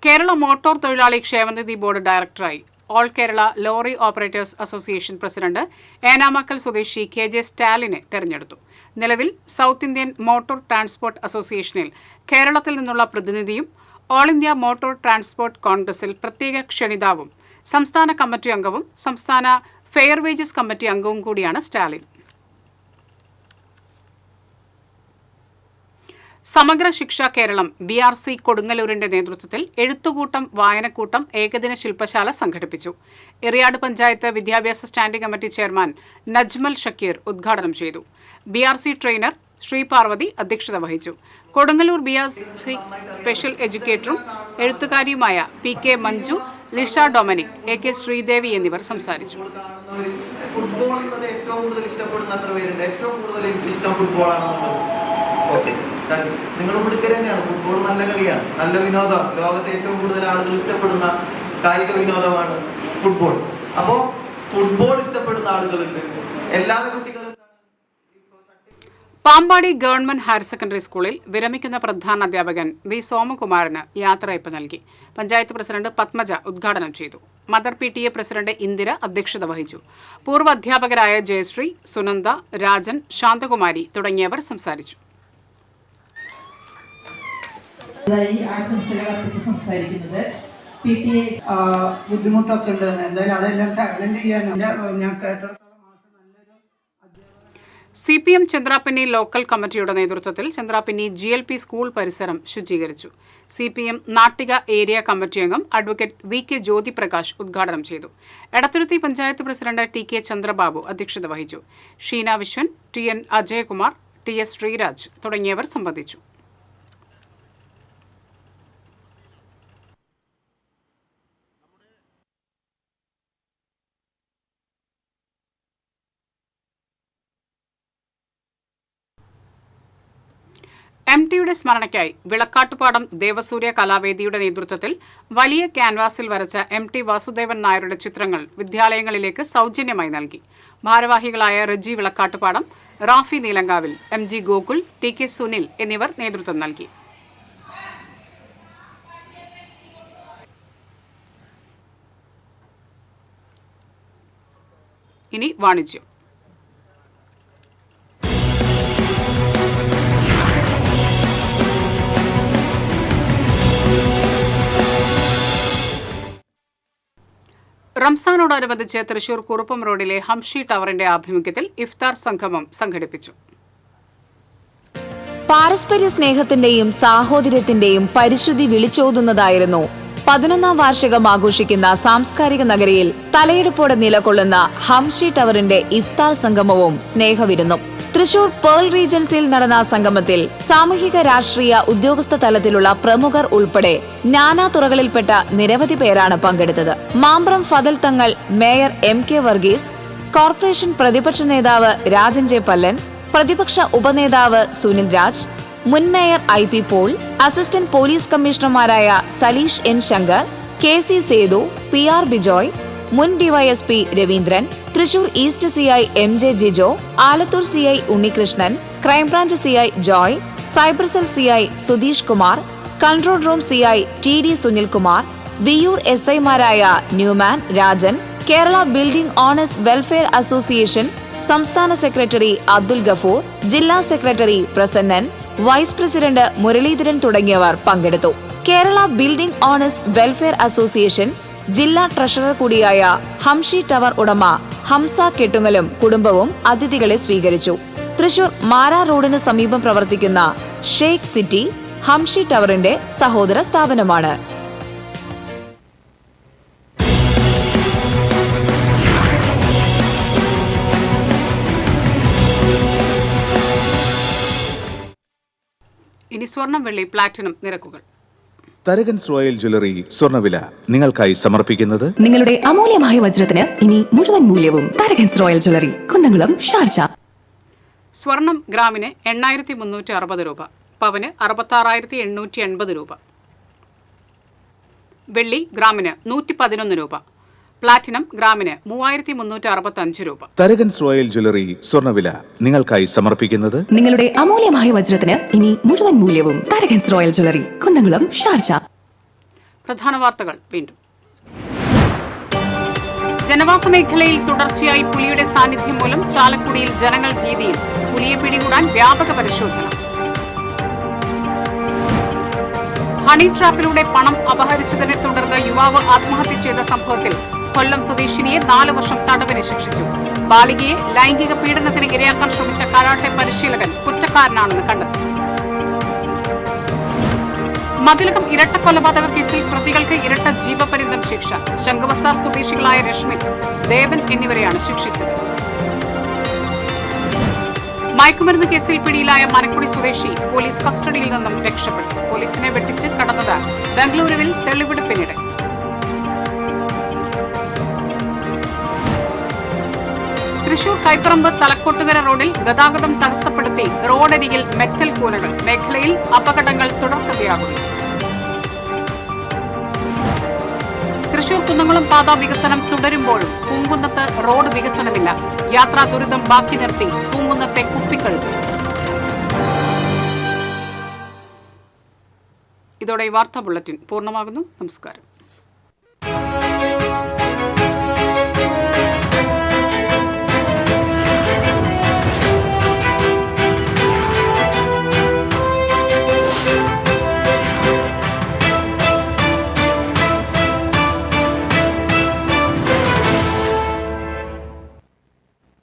കേരള മോട്ടോർ തൊഴിലാളി ക്ഷേമനിധി ബോർഡ് ഡയറക്ടറായി all Kerala lorry operators association president Enamakkal സ്വദേശി KJ സ്റ്റാലിനെ തെരഞ്ഞെടുത്തു. നിലവിൽ സൗത്ത് ഇന്ത്യൻ മോട്ടോർ ട്രാൻസ്പോർട്ട് അസോസിയേഷനിൽ കേരളത്തിൽ നിന്നുള്ള പ്രതിനിധിയും ഓൾ ഇന്ത്യ മോട്ടോർ ട്രാൻസ്പോർട്ട് കോൺഗ്രസിൽ പ്രത്യേക ക്ഷണിതാവും സംസ്ഥാന കമ്മിറ്റി അംഗവും സംസ്ഥാന ഫെയർ വേജസ് കമ്മിറ്റി അംഗവും കൂടിയാണ് സ്റ്റാലിൻ. സമഗ്ര ശിക്ഷ കേരളം BRC കൊടുങ്ങല്ലൂരിന്റെ നേതൃത്വത്തിൽ എഴുത്തുകൂട്ടം, വായനക്കൂട്ടം, ഏകദിന ശില്പശാല സംഘടിപ്പിച്ചു. എറിയാട് പഞ്ചായത്ത് വിദ്യാഭ്യാസ standing committee chairman Najmal Shakir ഉദ്ഘാടനം ചെയ്തു. BRC ട്രെയിനർ ശ്രീ പാർവതി അധ്യക്ഷത വഹിച്ചു. കൊടുങ്ങല്ലൂർ BRC സ്പെഷ്യൽ എഡ്യൂക്കേറ്ററും എഴുത്തുകാരിയുമായ PK മഞ്ജു, ലിഷ ഡൊമിനിക്, AK ശ്രീദേവി എന്നിവർ സംസാരിച്ചു. ഫുട്ബോൾ എന്നത് ഏറ്റവും കൂടുതൽ ഇഷ്ടപ്പെടുന്ന എത്ര പേരുണ്ട്? ഏറ്റവും കൂടുതൽ ഇഷ്ടം ഫുട്ബോളാണ്. ഓക്കെ, നിങ്ങളും പിടിക്കൽ തന്നെയാണ്. ഫുട്ബോൾ നല്ല കളിയാണ്, നല്ല വിനോദമാണ്. ലോകത്തെ ഏറ്റവും കൂടുതൽ ആളുകൾ ഇഷ്ടപ്പെടുന്ന കായിക വിനോദമാണ് ഫുട്ബോൾ. അപ്പോൾ ഫുട്ബോൾ ഇഷ്ടപ്പെടുന്ന ആളുകളുണ്ട്. എല്ലാ കുട്ടികളും പാമ്പാടി ഗവൺമെന്റ് ഹയർ സെക്കൻഡറി സ്കൂളിൽ വിരമിക്കുന്ന പ്രധാന അധ്യാപകൻ V സോമകുമാറിന് യാത്രയയപ്പ് നൽകി. പഞ്ചായത്ത് പ്രസിഡന്റ് പത്മജ ഉദ്ഘാടനം ചെയ്തു. മദർ PTA പ്രസിഡന്റ് ഇന്ദിര അധ്യക്ഷത വഹിച്ചു. പൂർവ്വ അധ്യാപകരായ ജയശ്രീ, സുനന്ദ, രാജൻ, ശാന്തകുമാരി തുടങ്ങിയവർ സംസാരിച്ചു. ബുദ്ധിമുട്ടൊക്കെ ഉണ്ട്. എന്തായാലും അതെല്ലാം തരണം ചെയ്യാൻ ഞാൻ കേട്ടിടത്തോളം CPM ചന്ദ്രാപിന്നി ലോക്കൽ കമ്മിറ്റിയുടെ നേതൃത്വത്തിൽ ചന്ദ്രാപിന്നി GLP സ്കൂൾ പരിസരം ശുചീകരിച്ചു. CPM നാട്ടിക ഏരിയ കമ്മിറ്റി അംഗം അഡ്വക്കേറ്റ് VK ജ്യോതിപ്രകാശ് ഉദ്ഘാടനം ചെയ്തു. എടത്തുരുത്തി പഞ്ചായത്ത് പ്രസിഡന്റ് TK ചന്ദ്രബാബു അധ്യക്ഷത വഹിച്ചു. ഷീന വിശ്വൻ, TN അജയകുമാർ, TS ശ്രീരാജ് തുടങ്ങിയവർ സംബന്ധിച്ചു. MTയുടെ സ്മരണയ്ക്കായി വിളക്കാട്ടുപാടം ദേവസൂര്യ കലാവേദിയുടെ നേതൃത്വത്തിൽ വലിയ ക്യാൻവാസിൽ വരച്ച MT വാസുദേവൻ നായരുടെ ചിത്രങ്ങൾ വിദ്യാലയങ്ങളിലേക്ക് സൗജന്യമായി നൽകി. ഭാരവാഹികളായ റജി വിളക്കാട്ടുപാടം, റാഫി നീലങ്കാവിൽ, MG ഗോകുൽ, TK സുനിൽ എന്നിവർ നേതൃത്വം നൽകി. ഇനി വാണിജ്യം. റംസാനോടനുബന്ധിച്ച് തൃശൂർ കുറുപ്പം റോഡിലെ ഹംഷി ടവറിന്റെ ആഭിമുഖ്യത്തിൽ ഇഫ്താർ സംഗമം സംഘടിപ്പിച്ചു. പാരസ്പര്യ സ്നേഹത്തിന്റെയും സാഹോദര്യത്തിന്റെയും പരിശുദ്ധി വിളിച്ചോതുന്നതായിരുന്നു 11ാം വാർഷികം ആഘോഷിക്കുന്ന സാംസ്കാരിക നഗരിയിൽ തലയെടുപ്പോടെ നിലകൊള്ളുന്ന ഹംഷി ടവറിന്റെ ഇഫ്താർ സംഗമവും സ്നേഹവിരുന്നും. തൃശൂർ പേൾ റീജൻസിയിൽ നടന്ന സംഗമത്തിൽ സാമൂഹിക രാഷ്ട്രീയ ഉദ്യോഗസ്ഥ തലത്തിലുള്ള പ്രമുഖർ ഉൾപ്പെടെ നാനാ തുറകളിൽപ്പെട്ട നിരവധി പേരാണ് പങ്കെടുത്തത്. മാമ്പ്രം ഫദൽ തങ്ങൾ, മേയർ MK വർഗീസ്, കോർപ്പറേഷൻ പ്രതിപക്ഷ നേതാവ് രാജൻ ജെ പല്ലൻ, പ്രതിപക്ഷ ഉപനേതാവ് സുനിൽ രാജ്, മുൻ mayor IP Paul, assistant police കമ്മീഷണർമാരായ Saleesh N Shankar, KC Sethu, PR Bijoy, മുൻ DYSP Raveendran, Thrissur east CI MJ Jijo, Alathur CI Unnikrishnan, crime branch CI Joy, cyber cell CI Sudheesh Kumar, control room CI TD Sunilkumar, Viyyur SI മാരായ Newman, Rajan, Kerala building owners welfare association സംസ്ഥാന സെക്രട്ടറി അബ്ദുൽ ഗഫൂർ, ജില്ലാ secretary Prasannan, vice president Muraleedharan തുടങ്ങിയവർ പങ്കെടുത്തു. Kerala building owners welfare association ജില്ലാ ട്രഷറർ കൂടിയായ ഹംഷി ടവർ ഉടമ ഹംസ കെട്ടുങ്ങലും കുടുംബവും അതിഥികളെ സ്വീകരിച്ചു. തൃശൂർ മാരാ റോഡിന് സമീപം പ്രവർത്തിക്കുന്ന ഷെയ്ഖ് സിറ്റി ഹംഷി ടവറിന്റെ സഹോദര സ്ഥാപനമാണ്. ഇനി സ്വർണം, വെള്ളി, പ്ലാറ്റിനം നിരക്കുകൾ. തരകൻസ് റോയൽ ജ്വല്ലറി സ്വർണ്ണവില നിങ്ങൾക്കായി സമർപ്പിക്കുന്നത് നിങ്ങളുടെ അമൂല്യമായ വജ്രത്തിന് ഇനി മുഴുവൻ മൂല്യവും Tharakans royal jewellery, Kunnamkulam, Sharjah. സ്വർണം ഗ്രാമിന് 8360 രൂപ, പവന് 66,880 രൂപ. വെള്ളി ഗ്രാമിന് 111 രൂപ, പ്ലാറ്റിനം ഗ്രാമിന് 3365 രൂപ. തരകൻസ് റോയൽ ജ്വല്ലറി സ്വർണ്ണവില നിങ്ങൾക്കായി സമർപ്പിക്കുന്നത് നിങ്ങളുടെ അമൂല്യമായ വജ്രത്തിന് ഇനി മുഴുവൻ മൂല്യവും Tharakans royal jewellery, Kunnamkulam, Sharjah. പ്രധാന വാർത്തകൾ വീണ്ടും. ജനവാസ മേഖലയിൽ തുടർച്ചയായി പുലിയുടെ സാന്നിധ്യം മൂലം ചാലക്കുടിയിൽ ജനങ്ങൾ ഭീതിയിൽ. പുലിയെ പിടികൂടാൻ വ്യാപക പരിശോധന. ഹണി ട്രാപ്പിലൂടെ പണം അപഹരിച്ചതിനെ തുടർന്ന് യുവാവ് ആത്മഹത്യ ചെയ്ത സംഭവത്തിൽ കൊല്ലം സ്വദേശിനിയെ 4 വർഷം തടവിന് ശിക്ഷിച്ചു. ബാലികയെ ലൈംഗിക പീഡനത്തിന് ഇരയാക്കാൻ ശ്രമിച്ച കരാട്ടെ പരിശീലകൻ കുറ്റക്കാരനാണെന്ന് കണ്ടെത്തി. മതിലകം ഇരട്ട കൊലപാതക കേസിൽ പ്രതികൾക്ക് ഇരട്ട ജീവപര്യന്തം ശിക്ഷ. ശംഖുബസാർ സ്വദേശികളായ രശ്മിൻ, ദേവൻ എന്നിവരെയാണ് ശിക്ഷിച്ചത്. മയക്കുമരുന്ന് കേസിൽ പിടിയിലായ മനക്കുടി സ്വദേശി പോലീസ് കസ്റ്റഡിയിൽ നിന്നും രക്ഷപ്പെട്ടു. പോലീസിനെ വെട്ടിച്ച് കടന്നത് ബംഗളൂരുവിൽ തെളിവെടുപ്പിനിടെ. തൃശൂർ കൈപ്പറമ്പ് തലക്കോട്ടുകര റോഡിൽ ഗതാഗതം തടസ്സപ്പെടുത്തി റോഡരികിൽ മെറ്റൽ കൂനകൾ. മേഖലയിൽ അപകടങ്ങൾ തുടർക്കഥയാകുന്നു. തൃശൂർ കുന്നംകുളം പാത വികസനം തുടരുമ്പോഴും പൂങ്കുന്നത്ത് റോഡ് വികസനമില്ല. യാത്രാ ദുരിതം ബാക്കി നിർത്തി പൂങ്കുന്നത്തെ കുപ്പിക്കഴുത്ത്. ഇതോടെ ഈ വാർത്താ ബുള്ളറ്റിൻ പൂർണ്ണമാകുന്നു. നമസ്കാരം.